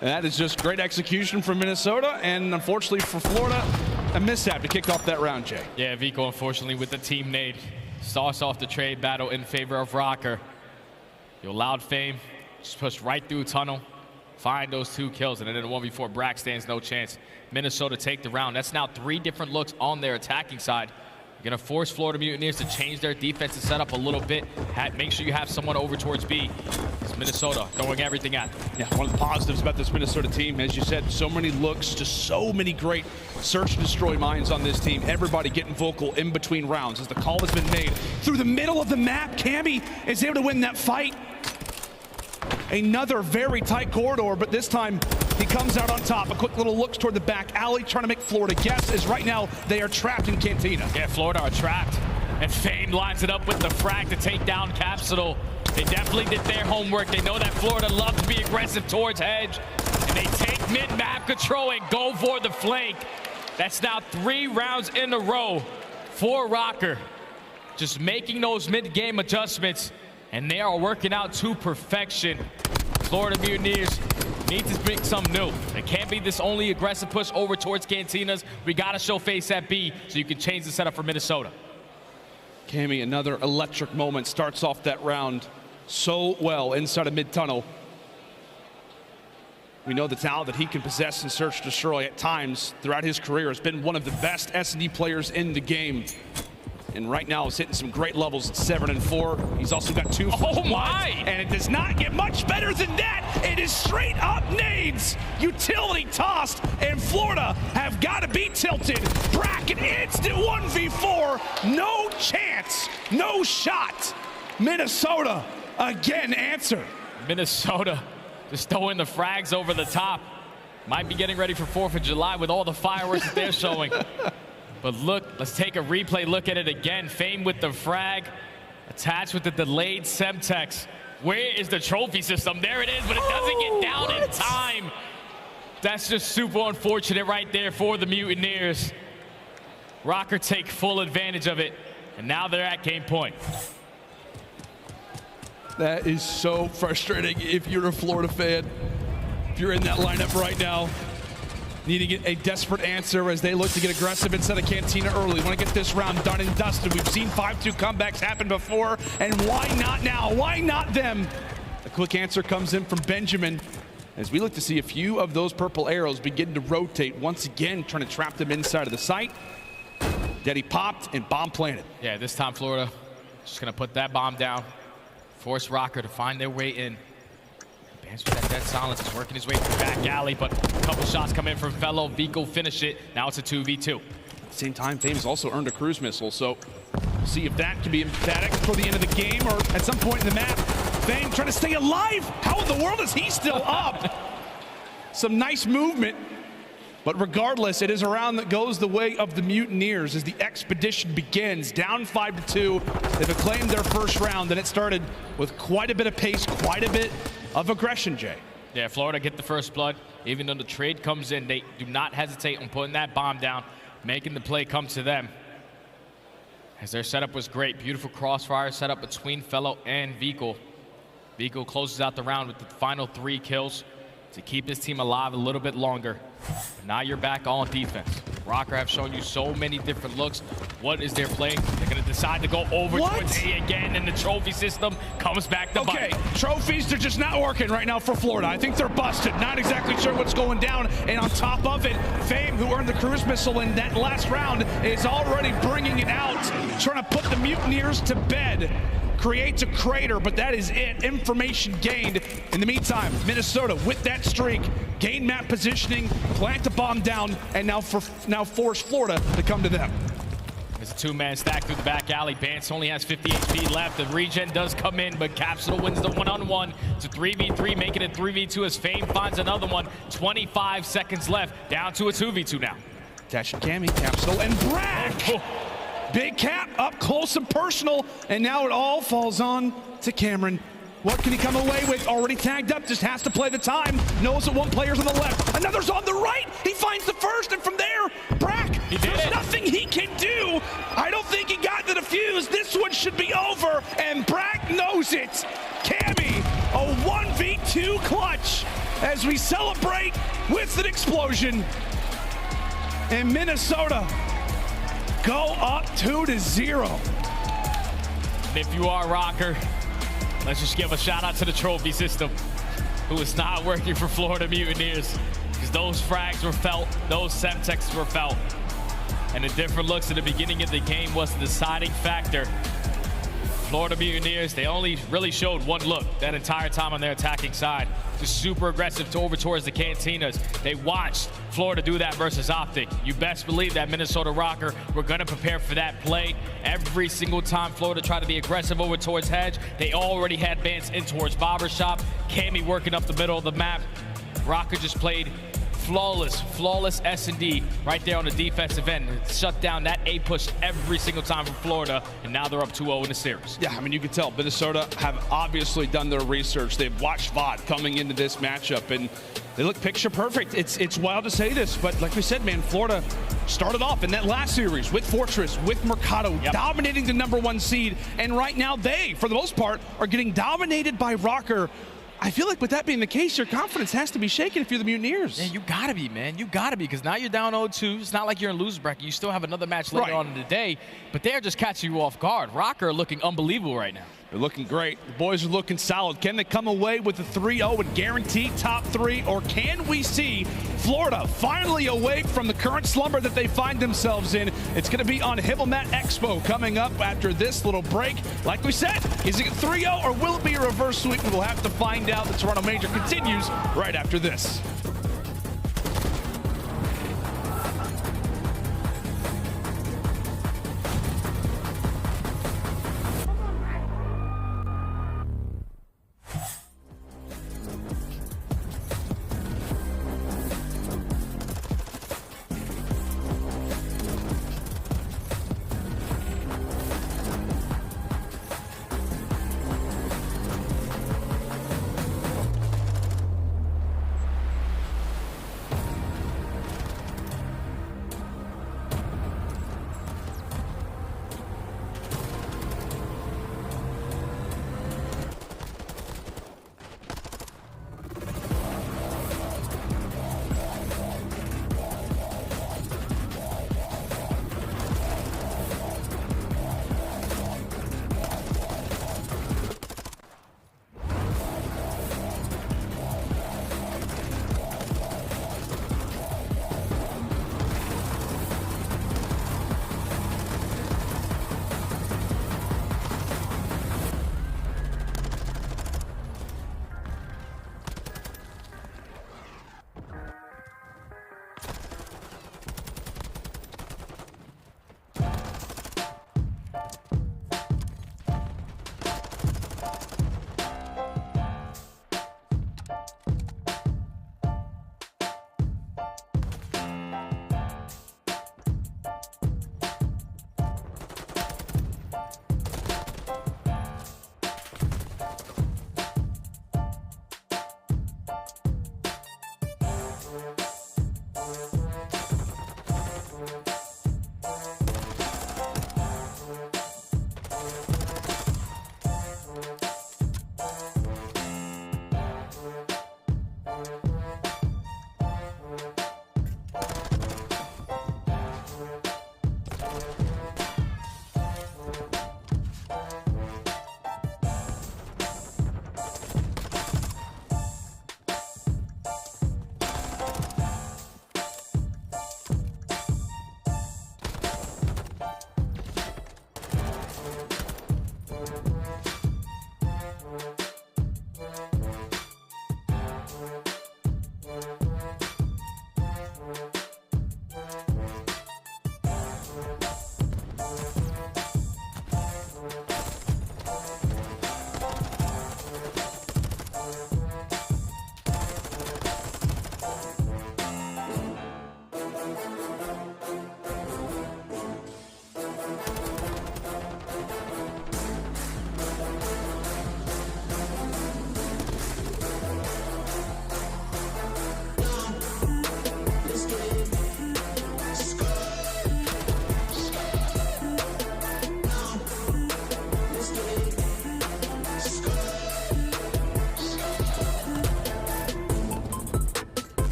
And that is just great execution from Minnesota, and unfortunately for Florida, a mishap to kick off that round, Jay. Yeah, Vico, unfortunately, with the team nade, starts off the trade battle in favor of Røkkr. Your loud fame, just push right through tunnel, find those 2 kills, and then in a 1v4, Brack stands no chance. Minnesota take the round. That's now 3 different looks on their attacking side. You're going to force Florida Mutineers to change their defensive setup a little bit. Make sure you have someone over towards B. It's Minnesota throwing everything at them. Yeah, one of the positives about this Minnesota team, as you said, so many looks, just so many great search and destroy minds on this team. Everybody getting vocal in between rounds as the call has been made. Through the middle of the map, Cammy is able to win that fight. Another very tight corridor, but this time he comes out on top. A quick little look toward the back alley, trying to make Florida guess, as right now they are trapped in Cantina. Yeah, Florida are trapped. And FaZe lines it up with the frag to take down Capsule. They definitely did their homework. They know that Florida loves to be aggressive towards Hedge. And they take mid-map control and go for the flank. That's now 3 rounds in a row for Røkkr. Just making those mid-game adjustments. And they are working out to perfection. Florida Mutineers need to bring something new. It can't be this only aggressive push over towards Cantinas. We got to show face at B so you can change the setup for Minnesota. Cammy, another electric moment, starts off that round so well inside of mid-tunnel. We know the talent that he can possess and search destroy at times throughout his career. Has been one of the best S&D players in the game. And right now is hitting some great levels at 7 and 4. He's also got 2 Oh my! And it does not get much better than that. It is straight up nades. Utility tossed, and Florida have got to be tilted. Brack, an instant 1v4. No chance, no shot. Minnesota again answer. Minnesota Just throwing the frags over the top. Might be getting ready for 4th of July with all the fireworks that they're showing. But look, let's take a replay look at it again. Fame with the frag, attached with the delayed Semtex. Where is the trophy system? There it is, but it doesn't get down in time. That's just super unfortunate right there for the Mutineers. Røkkr take full advantage of it, and now they're at game point. That is so frustrating if you're a Florida fan. If you're in that lineup right now, need to get a desperate answer as they look to get aggressive inside of Cantina early. Want to get this round done and dusted. We've seen 5-2 comebacks happen before, and why not now? Why not them? A quick answer comes in from Benjamin as we look to see a few of those purple arrows begin to rotate once again, trying to trap them inside of the site. Daddy popped and bomb planted. Yeah, this time Florida just gonna put that bomb down, force Røkkr to find their way in. Bance with that dead silence, is working his way through back alley, but a couple shots come in from fellow. Vico finish it. Now it's a 2v2. At the same time, Fame has also earned a cruise missile, so we'll see if that can be emphatic for the end of the game or at some point in the map. Fame trying to stay alive. How in the world is he still up? Some nice movement, but regardless, it is a round that goes the way of the Mutineers as the expedition begins. Down 5-2. They've acclaimed their first round, and it started with quite a bit of pace, quite a bit of aggression, Jay. Yeah, Florida get the first blood. Even though the trade comes in, they do not hesitate on putting that bomb down, making the play come to them. As their setup was great. Beautiful crossfire setup between Fellow and Vico. Vico closes out the round with the final 3 kills to keep his team alive a little bit longer. But now you're back on defense. Røkkr have shown you so many different looks. What is their play? They're going to decide to go over towards A again, and the trophy system comes back to bite. Okay, trophies, they're just not working right now for Florida. I think they're busted. Not exactly sure what's going down. And on top of it, Fame, who earned the cruise missile in that last round, is already bringing it out, trying to put the Mutineers to bed. Creates a crater, but that is it. Information gained. In the meantime, Minnesota with that streak, gain map positioning, plant the bomb down, and now force Florida to come to them. There's a 2-man stack through the back alley. Bance only has 50 HP left. The regen does come in, but Capsule wins the 1-on-1. It's a 3v3, making it 3v2 as Fame finds another one. 25 seconds left, down to a 2v2 now. Dashy, Cammy, Capsule, and Brack. Oh. Big Cap up close and personal, and now it all falls on to Cameron. What can he come away with? Already tagged up, just has to play the time. Knows that one player's on the left, another's on the right. He finds the first, and from there, Brack, there's nothing he can do. I don't think he got the defuse. This one should be over, and Brack knows it. Cammy, a 1v2 clutch as we celebrate with an explosion. And Minnesota go up 2-0. And if you are Røkkr, let's just give a shout out to the trophy system, who is not working for Florida Mutineers, because those frags were felt, those Semtex were felt, and the different looks at the beginning of the game was the deciding factor. Florida Mutineers, they only really showed one look that entire time on their attacking side. Just super aggressive over towards the Cantinas. They watched Florida do that versus OpTic. You best believe that Minnesota Røkkr were going to prepare for that play. Every single time Florida tried to be aggressive over towards Hedge, they already had Bance in towards Barbershop. Cammy working up the middle of the map. Røkkr just played flawless S&D right there on the defensive end. Shut down that A push every single time from Florida, and now they're up 2-0 in the series. Yeah, I mean, you can tell Minnesota have obviously done their research. They've watched VOD coming into this matchup, and they look picture perfect. It's wild to say this, but like we said, man, Florida started off in that last series with Fortress, with Mercado, dominating the #1 seed, and right now they, for the most part, are getting dominated by Røkkr. I feel like with that being the case, your confidence has to be shaken if you're the Mutineers. Yeah, you gotta be, man. You gotta be, because now you're down 0-2. It's not like you're in loser bracket. You still have another match later on in the day, but they're just catching you off guard. Røkkr are looking unbelievable right now. They're looking great. The boys are looking solid. Can they come away with a 3-0 and guarantee top 3, or can we see Florida finally awake from the current slumber that they find themselves in? It's going to be on Himmelmat Expo coming up after this little break. Like we said, is it a 3-0 or will it be a reverse sweep? We will have to find out. The Toronto Major continues right after this.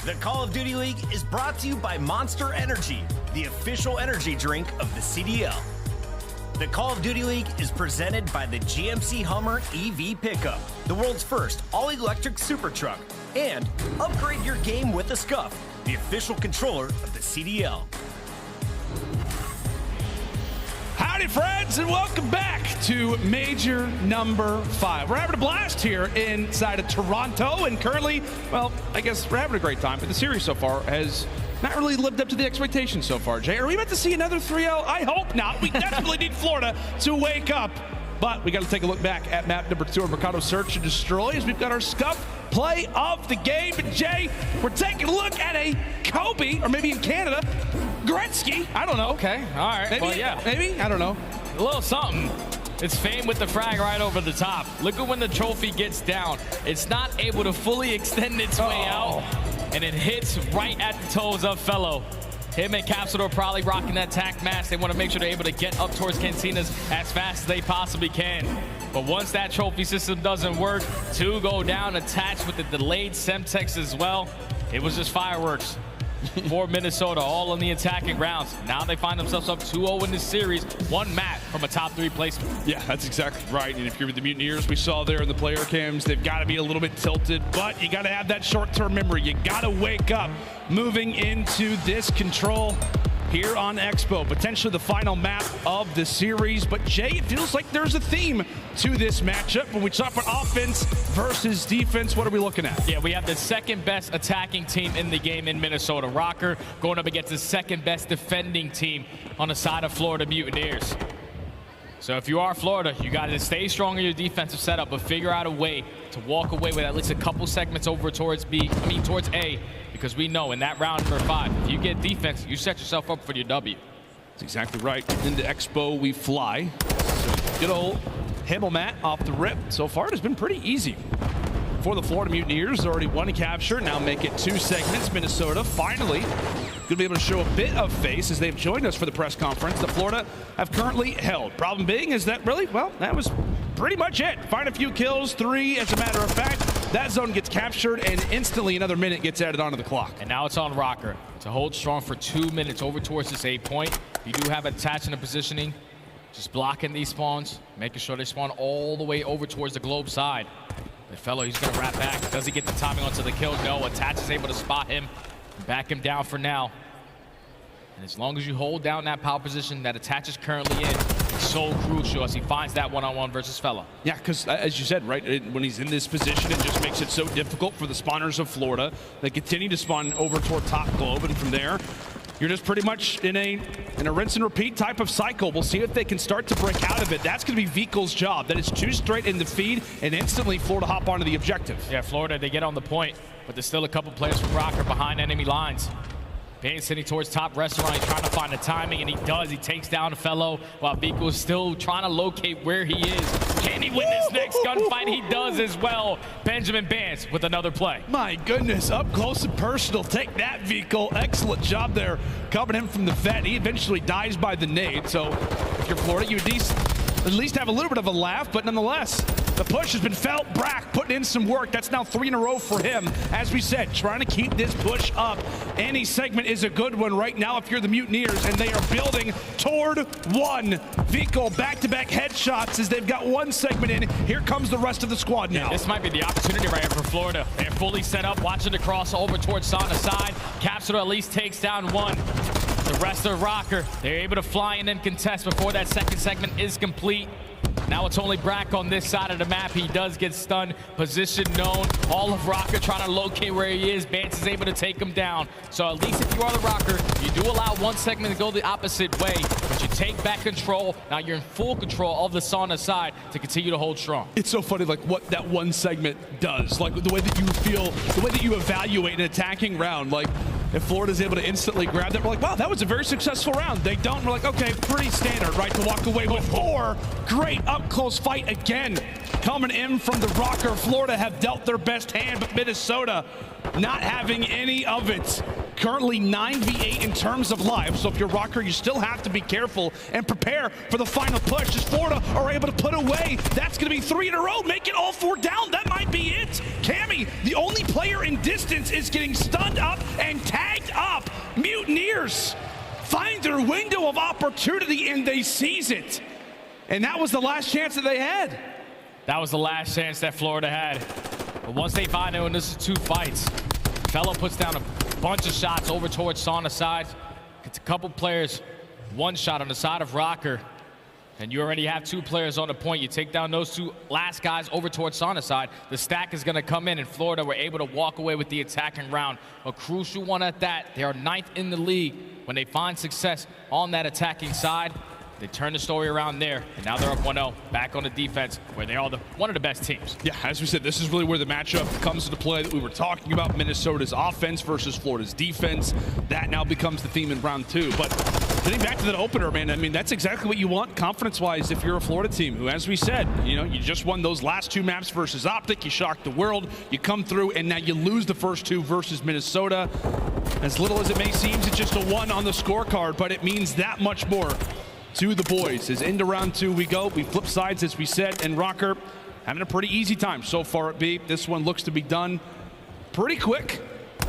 The Call of Duty League is brought to you by Monster Energy, the official energy drink of the CDL. The Call of Duty League is presented by the GMC Hummer EV Pickup, the world's first all-electric super truck, and upgrade your game with a Scuff, the official controller of the CDL. Howdy, friends, and welcome back to Major number 5. We're having a blast here inside of Toronto, and currently, well, I guess we're having a great time, but the series so far has not really lived up to the expectations so far. Jay, are we about to see another 3-0? I hope not. We definitely need Florida to wake up, but we got to take a look back at map number 2 of Mercado Search and Destroy as we've got our Scuff play of the game. And Jay, we're taking a look at a Kobe, or maybe in Canada, Gretzky. I don't know. Okay, all right. Maybe, well, yeah. Maybe, I don't know. A little something. It's Fame with the frag right over the top. Look at when the trophy gets down. It's not able to fully extend its way out, and it hits right at the toes of Fellow. Him and Capsule are probably rocking that tack mask. They want to make sure they're able to get up towards Cantinas as fast as they possibly can. But once that trophy system doesn't work, 2 go down attached with the delayed Semtex as well. It was just fireworks for Minnesota, all on the attacking rounds. Now they find themselves up 2-0 in this series, 1 map from a top 3 placement. Yeah, that's exactly right. And if you're with the Mutineers, we saw there in the player cams, they've got to be a little bit tilted, but you got to have that short-term memory. You got to wake up moving into this control here on Expo, potentially the final map of the series. But Jay, it feels like there's a theme to this matchup. When we talk about offense versus defense, what are we looking at? Yeah, we have the second best attacking team in the game in Minnesota Røkkr going up against the second best defending team on the side of Florida Mutineers. So if you are Florida, you got to stay strong in your defensive setup, but figure out a way to walk away with at least a couple segments over towards towards A, because we know in that round number 5, if you get defense, you set yourself up for your W. That's exactly right. Into Expo we fly. So good old Himmelmat off the rip. So far, it has been pretty easy for the Florida Mutineers. Already 1 capture, now make it 2 segments. Minnesota finally going to be able to show a bit of face as they've joined us for the press conference that Florida have currently held. Problem being is that really, well, that was pretty much it. Find a few kills, 3 as a matter of fact. That zone gets captured, and instantly another minute gets added onto the clock. And now it's on Røkkr to hold strong for 2 minutes over towards this A point. You do have attached in the positioning, just blocking these spawns, making sure they spawn all the way over towards the globe side. The fellow, he's gonna wrap back. Does he get the timing onto the kill? No, Attach is able to spot him, back him down for now. And as long as you hold down that power position that Attach is currently in, it's so crucial as he finds that one-on-one versus fellow. Yeah, because as you said, right, when he's in this position, it just makes it so difficult for the spawners of Florida. They continue to spawn over toward top globe, and from there, you're just pretty much in a rinse and repeat type of cycle. We'll see if they can start to break out of it. That's going to be Vikol's job. That is 2 straight in the feed, and instantly Florida hop onto the objective. Yeah, Florida, they get on the point, but there's still a couple players from Røkkr behind enemy lines. Bance sitting towards top restaurant. He's trying to find the timing, and he does. He takes down a fellow while Vikol is still trying to locate where he is. Can he win this next gunfight? He does as well. Benjamin Bance with another play. My goodness, up close and personal. Take that, Vikol. Excellent job there, covering him from the vet. He eventually dies by the nade. So if you're Florida, you at least have a little bit of a laugh, but nonetheless, the push has been felt. Brack putting in some work. That's now 3 in a row for him. As we said, trying to keep this push up. Any segment is a good one right now if you're the Mutineers, and they are building toward 1. Vikol back-to-back headshots as they've got 1 segment in. Here comes the rest of the squad now. This might be the opportunity right here for Florida. They're fully set up, watching the cross over towards Sana side. Capsule at least takes down 1. The rest of Røkkr, they're able to fly in and contest before that second segment is complete. Now it's only Brack on this side of the map. He does get stunned. Position known. All of Røkkr trying to locate where he is. Bance is able to take him down. So at least if you are the Røkkr, you do allow 1 segment to go the opposite way, but you take back control. Now you're in full control of the Sauna side to continue to hold strong. It's so funny, like what that 1 segment does, like the way that you feel, the way that you evaluate an attacking round. Like if Florida's able to instantly grab that, we're like, wow, that was a very successful round. They don't, we're like, okay, pretty standard, right, to walk away with 4. Great up-close fight again. Coming in from the Røkkr, Florida have dealt their best hand, but Minnesota not having any of it. Currently 9v8 in terms of lives, so if you're Røkkr, you still have to be careful and prepare for the final push as Florida are able to put away. That's going to be 3 in a row, make it all 4 down. That might be it. Cammy, the only player in distance, is getting stunned up and tagged up. Mutineers find their window of opportunity and they seize it. And that was the last chance that they had. That was the last chance that Florida had. But once they find out, and this is 2 fights, fellow puts down a bunch of shots over towards Sauna side. Gets a couple players, 1 shot on the side of Røkkr. And you already have 2 players on the point. You take down those 2 last guys over towards Sauna side. The stack is going to come in, and Florida were able to walk away with the attacking round. A crucial one at that. They are 9th in the league. When they find success on that attacking side, they turn the story around there, and now they're up 1-0, back on the defense, where they are one of the best teams. Yeah, as we said, this is really where the matchup comes into play that we were talking about. Minnesota's offense versus Florida's defense. That now becomes the theme in round 2. But getting back to that opener, man, I mean, that's exactly what you want confidence-wise if you're a Florida team who, as we said, you know, you just won those last 2 maps versus OpTic. You shocked the world. You come through, and now you lose the first 2 versus Minnesota. As little as it may seem, it's just a 1 on the scorecard, but it means that much more to the boys. As into round 2 we go. We flip sides, as we said, and Røkkr having a pretty easy time so far at B. This one looks to be done pretty quick.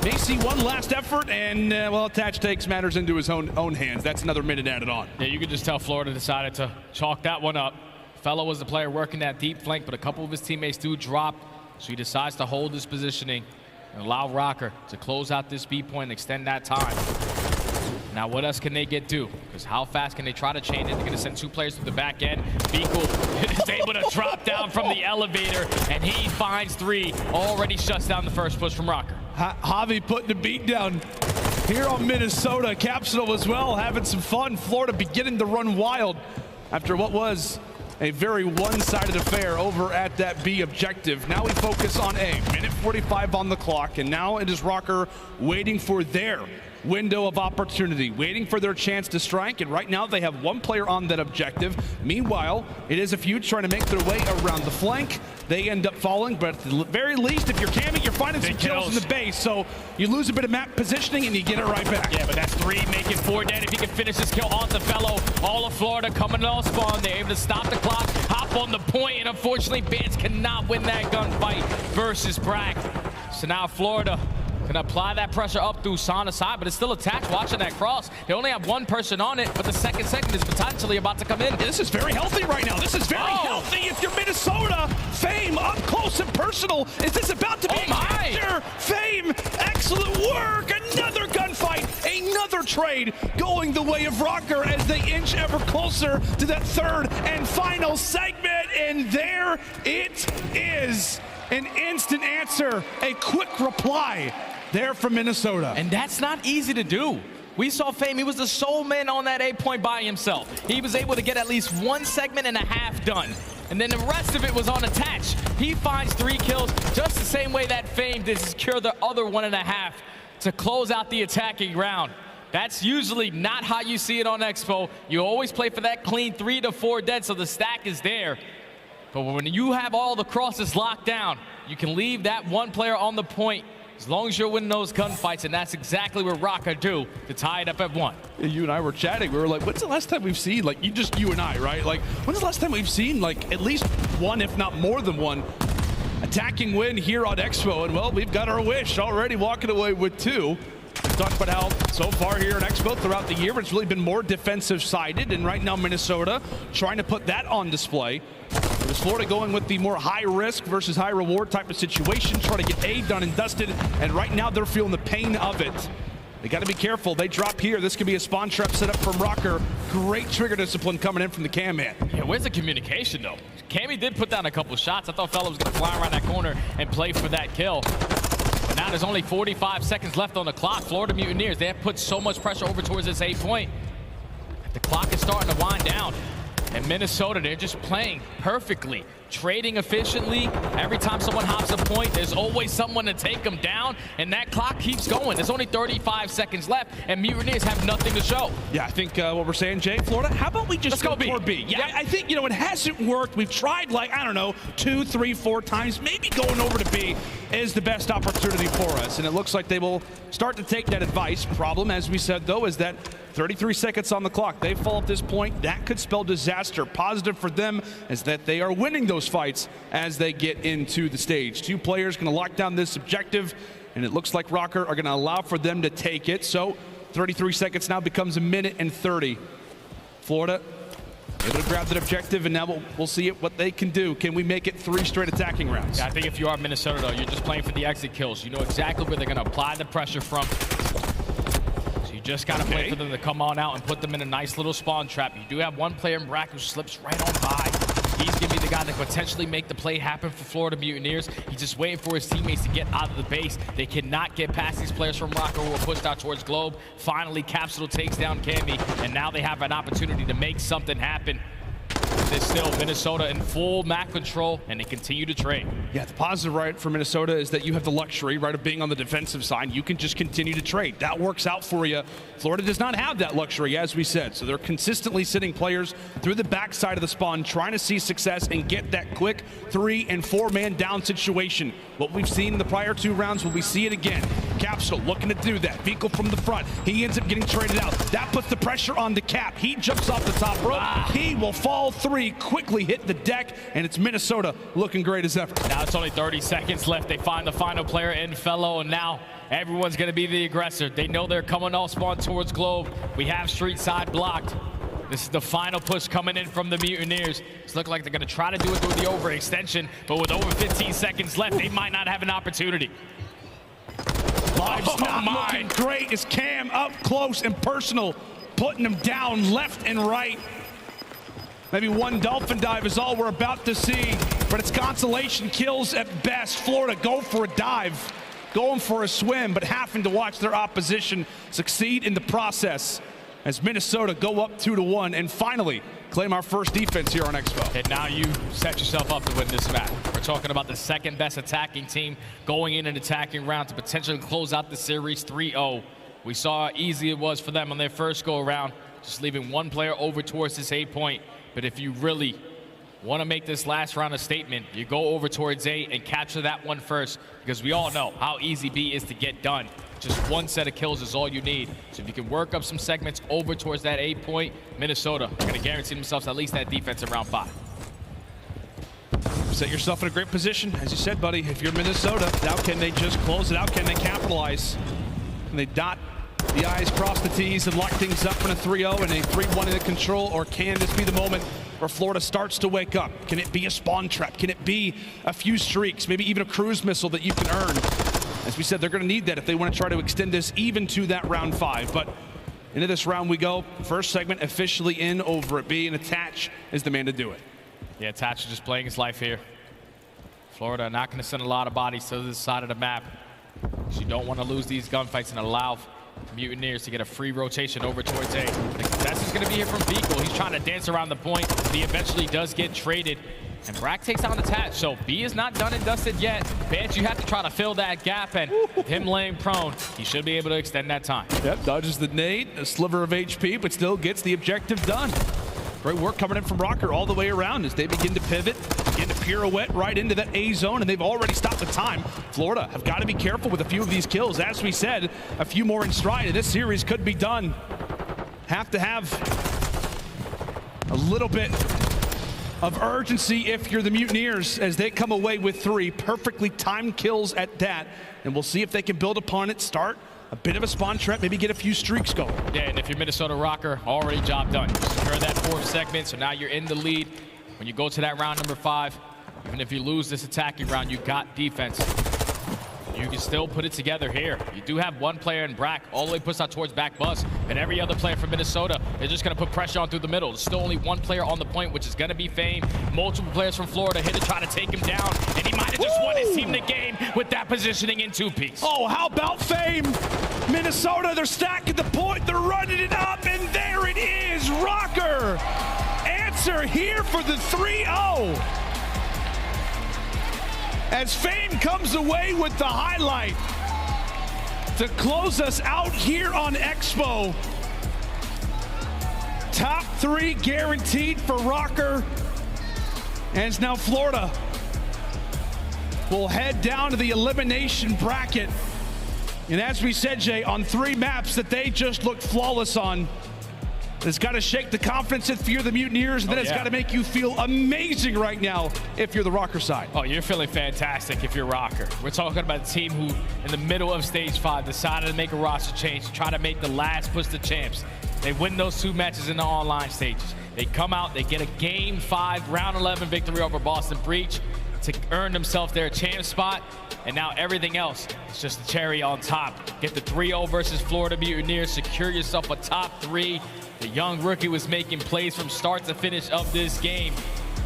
May see 1 last effort, and well, Attach takes matters into his own hands. That's another minute added on. Yeah, you could just tell Florida decided to chalk that one up. Fellow was the player working that deep flank, but a couple of his teammates do drop, so he decides to hold his positioning and allow Røkkr to close out this B point and extend that time. Now, what else can they do? Because how fast can they try to chain it? They're going to send 2 players to the back end. Vikol is able to drop down from the elevator, and he finds 3. Already shuts down the first push from Røkkr. Javi putting the beat down here on Minnesota. Capsule as well, having some fun. Florida beginning to run wild after what was a very one-sided affair over at that B objective. Now we focus on A. Minute 45 on the clock, and now it is Røkkr waiting for their window of opportunity, waiting for their chance to strike, and right now they have 1 player on that objective. Meanwhile, it is a few trying to make their way around the flank. they end up falling. But at the very least, if you're Cammy, you're finding some kills in the base. So you lose a bit of map positioning and you get it right back. Yeah, but that's 3, making 4 dead. If he can finish this kill on the fellow, all of Florida coming on spawn. They're able to stop the clock, hop on the point, and unfortunately, Bance cannot win that gunfight versus Brack. So now Florida can apply that pressure up through Sana's side, but it's still attached. Watching that cross. They only have 1 person on it, but the second is potentially about to come in. This is very healthy right now. This is very healthy. If you're Minnesota, Fame up close and personal. Is this about to be a capture? Fame, excellent work. Another gunfight, another trade going the way of Røkkr as they inch ever closer to that 3rd and final segment. And there it is. An instant answer, a quick reply there from Minnesota. And that's not easy to do. We saw Fame, he was the sole man on that A point by himself. He was able to get at least 1.5 segments done. And then the rest of it was on attach. He finds 3 kills just the same way that Fame did to secure the other 1.5 to close out the attacking round. That's usually not how you see it on Expo. You always play for that clean 3 to 4 dead, so the stack is there. But when you have all the crosses locked down, you can leave that 1 player on the point as long as you're winning those gunfights, and that's exactly what Røkkr do to tie it up at 1. You and I were chatting. We were like, when's the last time we've seen, like, you and I, right? Like, when's the last time we've seen, like, at least 1, if not more than 1, attacking win here on Expo? And, well, we've got our wish already, walking away with 2. We talked about how so far here at Expo throughout the year, it's really been more defensive-sided, and right now Minnesota trying to put that on display. Is Florida going with the more high-risk versus high-reward type of situation, trying to get A done and dusted, and right now they're feeling the pain of it. They got to be careful. They drop here. This could be a spawn trap set up from Røkkr. Great trigger discipline coming in from the Cam man. Yeah, where's the communication, though? Cammy did put down a couple shots. I thought Fella was going to fly around that corner and play for that kill. But now there's only 45 seconds left on the clock. Florida Mutineers, they have put so much pressure over towards this A point. The clock is starting to wind down. And Minnesota, they're just playing perfectly, trading efficiently. Every time someone hops a point, there's always someone to take them down, and that clock keeps going. There's only 35 seconds left, and Mutineers have nothing to show. Yeah, I think what we're saying, Jay, Florida, how about we just go for B? Yeah, I think, you know, it hasn't worked. We've tried, like, I don't know, 2, 3, 4 times. Maybe going over to B is the best opportunity for us, and it looks like they will start to take that advice. Problem, as we said, though, is that 33 seconds on the clock. They fall at this point. That could spell disaster. Positive for them is that they are winning those fights as they get into the stage. 2 players going to lock down this objective, and it looks like Røkkr are going to allow for them to take it. So 33 seconds now becomes 1 minute and 30. Florida able to grab that objective, and now we'll see what they can do. Can we make it 3 straight attacking rounds? Yeah, I think if you are Minnesota, though, you're just playing for the exit kills. You know exactly where they're going to apply the pressure from. Just got to play for them to come on out and put them in a nice little spawn trap. You do have 1 player in Brack who slips right on by. He's going to be the guy that potentially make the play happen for Florida Mutineers. He's just waiting for his teammates to get out of the base. They cannot get past these players from Røkkr who are pushed out towards Globe. Finally, Capsule takes down Cammy, and now they have an opportunity to make something happen. There's still Minnesota in full Mack control, and they continue to trade. Yeah, the positive, right, for Minnesota is that you have the luxury, right, of being on the defensive side. You can just continue to trade. That works out for you. Florida does not have that luxury, as we said, so they're consistently sitting players through the backside of the spawn, trying to see success and get that quick 3- and 4-man down situation. What we've seen in the prior 2 rounds, will we see it again? Capsule looking to do that. Vehicle from the front. He ends up getting traded out. That puts the pressure on the Cap. He jumps off the top rope. He will fall 3, quickly hit the deck, and it's Minnesota looking great as ever. Now it's only 30 seconds left. They find the final player in Fellow, and now everyone's going to be the aggressor. They know they're coming off spawn towards Globe. We have street side blocked. This is the final push coming in from the Mutineers. It's looking like they're going to try to do it through the overextension, but with over 15 seconds left, they might not have an opportunity. Live's not looking great as Cam up close and personal, putting them down left and right. Maybe 1 dolphin dive is all we're about to see, but it's consolation kills at best. Florida go for a dive, going for a swim, but having to watch their opposition succeed in the process as Minnesota go up 2-1 and finally claim our first defense here on Expo. And now you set yourself up to win this match. We're talking about the 2nd best attacking team going in an attacking round to potentially close out the series 3-0. We saw how easy it was for them on their first go around, just leaving 1 player over towards this A point. But if you really want to make this last round a statement, you go over towards A and capture that one first, because we all know how easy B is to get done. Just one set of kills is all you need. So if you can work up some segments over towards that A point, Minnesota are going to guarantee themselves at least that defense in round 5. Set yourself in a great position. As you said, buddy, if you're Minnesota, now can they just close it out? Can they capitalize? Can they dot the I's, cross the T's, and lock things up in a 3-0 and a 3-1 in the control? Or can this be the moment where Florida starts to wake up? Can it be a spawn trap? Can it be a few streaks? Maybe even a cruise missile that you can earn? As we said, they're going to need that if they want to try to extend this even to that round 5. But into this round we go. First segment officially in over at B, and Attach is the man to do it. Yeah, Attach is just playing his life here. Florida not going to send a lot of bodies to this side of the map. So you don't want to lose these gunfights and allow Mutineers to get a free rotation over towards A. The contest is going to be here from Vehicle. He's trying to dance around the point, but he eventually does get traded. And Brack takes down Attach, so B is not done and dusted yet. Bance, you have to try to fill that gap, and with him laying prone, he should be able to extend that time. Yep, dodges the nade, a sliver of HP, but still gets the objective done. Great work coming in from Røkkr all the way around as they begin to pivot, begin to pirouette right into that A zone, and they've already stopped the time. Florida have got to be careful with a few of these kills. As we said, a few more in stride, and this series could be done. Have to have a little bit of urgency if you're the Mutineers as they come away with 3 perfectly timed kills at that. And we'll see if they can build upon it, start a bit of a spawn trap, maybe get a few streaks going. Yeah, and if you're Minnesota Røkkr, already job done. You secure that 4th segment, so now you're in the lead. When you go to that round number 5, even if you lose this attacking round, you got defense. You can still put it together here. You do have one player in Brack all the way pushed out towards back bus, and every other player from Minnesota, they're just going to put pressure on through the middle. There's still only one player on the point, which is going to be Fame. Multiple players from Florida here to try to take him down, and he might have just won his team the game with that positioning in 2-piece. Oh, how about Fame? Minnesota, they're stacking the point, they're running it up, and there it is, Røkkr. Answer here for the 3-0. As Fame comes away with the highlight to close us out here on Expo. Top 3 guaranteed for Røkkr. And now Florida will head down to the elimination bracket. And as we said, Jay, on 3 maps that they just looked flawless on, it's got to shake the confidence if you're the Mutineers, and then it's got to make you feel amazing right now if you're the Røkkr side. Oh, you're feeling fantastic if you're Røkkr. We're talking about a team who, in the middle of stage 5, decided to make a roster change, try to make the last push to champs. They win those 2 matches in the online stages. They come out, they get a Game 5, Round 11 victory over Boston Breach to earn themselves their champ spot. And now everything else is just the cherry on top. Get the 3-0 versus Florida Mutineers, secure yourself a top 3. The young rookie was making plays from start to finish of this game.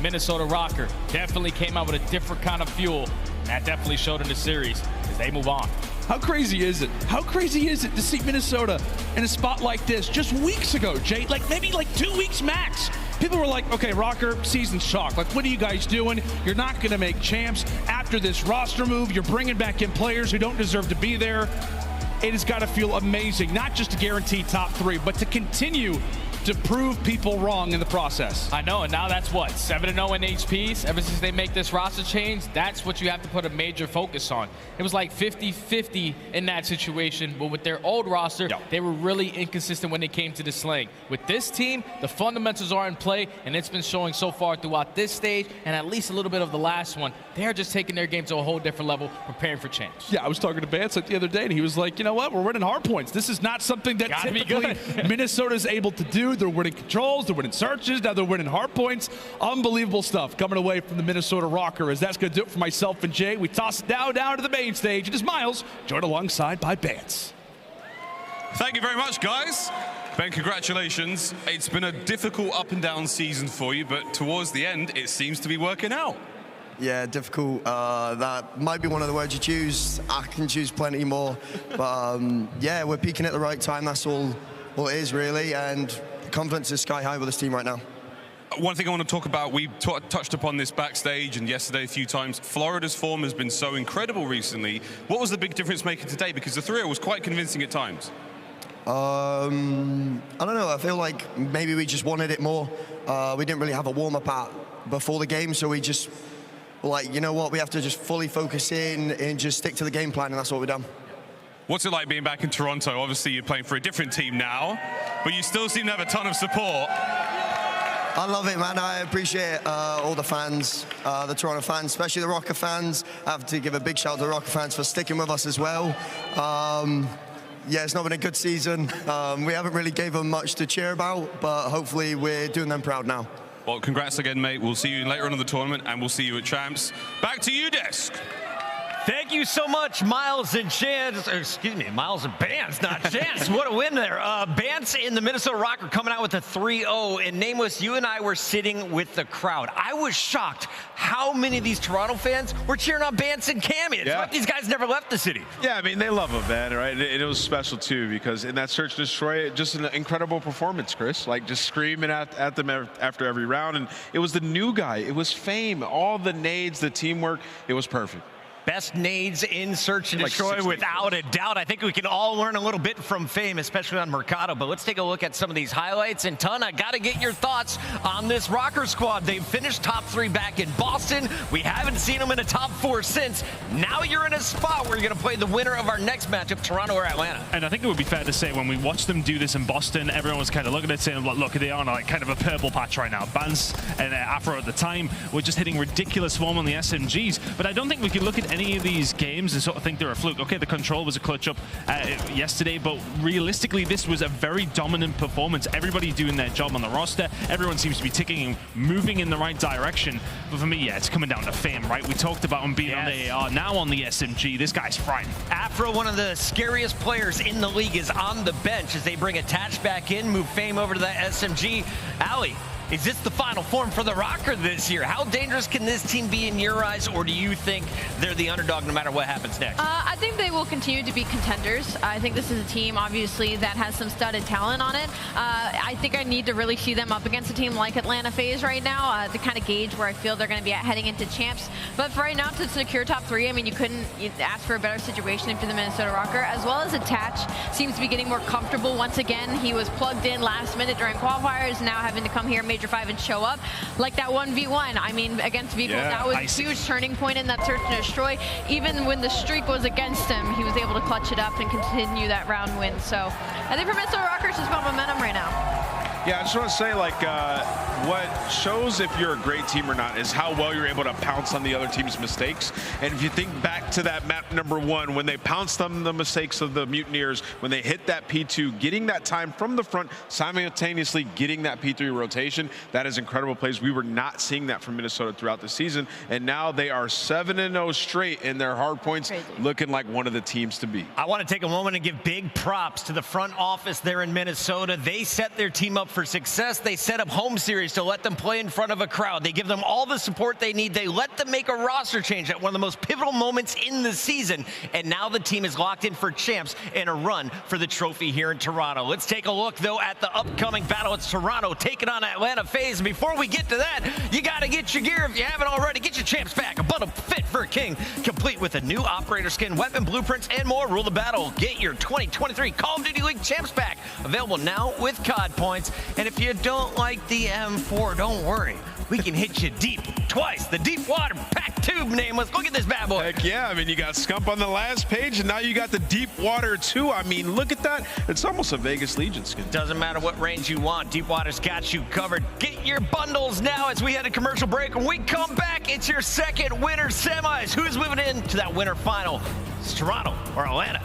Minnesota Røkkr definitely came out with a different kind of fuel. That definitely showed in the series as they move on. How crazy is it? How crazy is it to see Minnesota in a spot like this just weeks ago, Jay? Maybe 2 weeks max. People were like, okay, Røkkr, season's chalk. What are you guys doing? You're not going to make champs. After this roster move, you're bringing back in players who don't deserve to be there. It has got to feel amazing, not just to guarantee top 3, but to continue to prove people wrong in the process. I know, and now that's what, 7-0 in HPs? Ever since they make this roster change, that's what you have to put a major focus on. It was like 50-50 in that situation, but with their old roster, they were really inconsistent when it came to the slaying. With this team, the fundamentals are in play, and it's been showing so far throughout this stage, and at least a little bit of the last one. They're just taking their game to a whole different level, preparing for champs. Yeah, I was talking to Bance the other day, and he was like, you know what, we're winning hard points. This is not something that typically Minnesota's able to do. They're winning controls, they're winning searches, now they're winning hard points. Unbelievable stuff coming away from the Minnesota Røkkr, as that's going to do it for myself and Jay. We toss it down to the main stage. It is Miles, joined alongside by Bance. Thank you very much, guys. Ben, congratulations. It's been a difficult up and down season for you, but towards the end, it seems to be working out. Yeah, difficult. That might be one of the words you choose. I can choose plenty more. But yeah, we're peaking at the right time. That's all it is, really. And confidence is sky high with this team right now. One thing I want to talk about, we touched upon this backstage and yesterday a few times. Florida's form has been so incredible recently. What was the big difference maker today? Because the 3-0 was quite convincing at times. I don't know. I feel like maybe we just wanted it more. We didn't really have a warm-up at before the game, so we just were like, you know what, we have to just fully focus in and just stick to the game plan, and that's what we've done. What's it like being back in Toronto? Obviously, you're playing for a different team now, but you still seem to have a ton of support. I love it, man. I appreciate all the fans, the Toronto fans, especially the Røkkr fans. I have to give a big shout out to the Røkkr fans for sticking with us as well. Yeah, it's not been a good season. We haven't really gave them much to cheer about, but hopefully we're doing them proud now. Well, congrats again, mate. We'll see you later on in the tournament, and we'll see you at Champs. Back to you, Desk. Thank you so much, Miles and Chance. Excuse me, Miles and Bance, not Chance. What a win there. Bance in the Minnesota Røkkr coming out with a 3-0. And Nameless, you and I were sitting with the crowd. I was shocked how many of these Toronto fans were cheering on Bance and Cammy. It's like these guys never left the city. Yeah, I mean, they love him, man, right? And it was special, too, because in that Search and Destroy, just an incredible performance, Chris. Like, just screaming at them after every round. And it was the new guy. It was Fame. All the nades, the teamwork. It was perfect. Best nades in Search and Destroy, without a doubt. I think we can all learn a little bit from Fame, especially on Mercado. But let's take a look at some of these highlights. And Ton, I got to get your thoughts on this Røkkr squad. They've finished top 3 back in Boston. We haven't seen them in a top 4 since. Now you're in a spot where you're going to play the winner of our next matchup, Toronto or Atlanta. And I think it would be fair to say when we watched them do this in Boston, everyone was kind of looking at it saying, look, they are on like kind of a purple patch right now. Bance and Afro at the time were just hitting ridiculous form on the SMGs. But I don't think we can look at any of these games and sort of think they're a fluke. Okay, the control was a clutch up yesterday, but realistically, this was a very dominant performance. Everybody doing their job on the roster. Everyone seems to be ticking and moving in the right direction. But for me, yeah, it's coming down to Fame, right? We talked about him being on the AR, now on the SMG. This guy's frightening. Afro, one of the scariest players in the league, is on the bench as they bring Attach back in, move Fame over to that SMG. Ali, is this the final form for the Røkkr this year? How dangerous can this team be in your eyes, or do you think they're the underdog no matter what happens next? I think they will continue to be contenders. I think this is a team, obviously, that has some studded talent on it. I think I need to really see them up against a team like Atlanta FaZe right now to kind of gauge where I feel they're going to be at heading into Champs. But for right now, to secure top 3, I mean, you couldn't ask for a better situation for the Minnesota Røkkr, as well as Attach seems to be getting more comfortable once again. He was plugged in last minute during qualifiers, now having to come here Major 5 and show up like that 1v1. I mean, against Vico, that was a huge turning point in that Search and Destroy. Even when the streak was against him, he was able to clutch it up and continue that round win. So I think for Minnesota Røkkr, it's just about momentum right now. Yeah, I just want to say, like, what shows if you're a great team or not is how well you're able to pounce on the other team's mistakes. And if you think back to that map #1, when they pounced on the mistakes of the Mutineers, when they hit that P2, getting that time from the front, simultaneously getting that P3 rotation, that is incredible plays. We were not seeing that from Minnesota throughout the season. And now they are 7-0 straight in their hard points, looking like one of the teams to beat. I want to take a moment and give big props to the front office there in Minnesota. They set their team up for success. They set up home series to let them play in front of a crowd. They give them all the support they need. They let them make a roster change at one of the most pivotal moments in the season. And now the team is locked in for Champs and a run for the trophy here in Toronto. Let's take a look, though, at the upcoming battle. It's Toronto taking on Atlanta FaZe. Before we get to that, you got to get your gear if you haven't already. Get your Champs back. A bundle fit for a king, complete with a new operator skin, weapon blueprints, and more. Rule the battle. Get your 2023 Call of Duty League Champs pack. Available now with COD points. And if you don't like the M4, don't worry. We can hit you deep twice. The deep water pack tube, Nameless. Look at this bad boy. Heck yeah. I mean, you got Scump on the last page, and now you got the deep water too. I mean, look at that. It's almost a Vegas Legion skin. Doesn't matter what range you want. Deep water's got you covered. Get your bundles now as we head a commercial break. When we come back, it's your second winner semis. Who's moving in to that winner final? It's Toronto or Atlanta.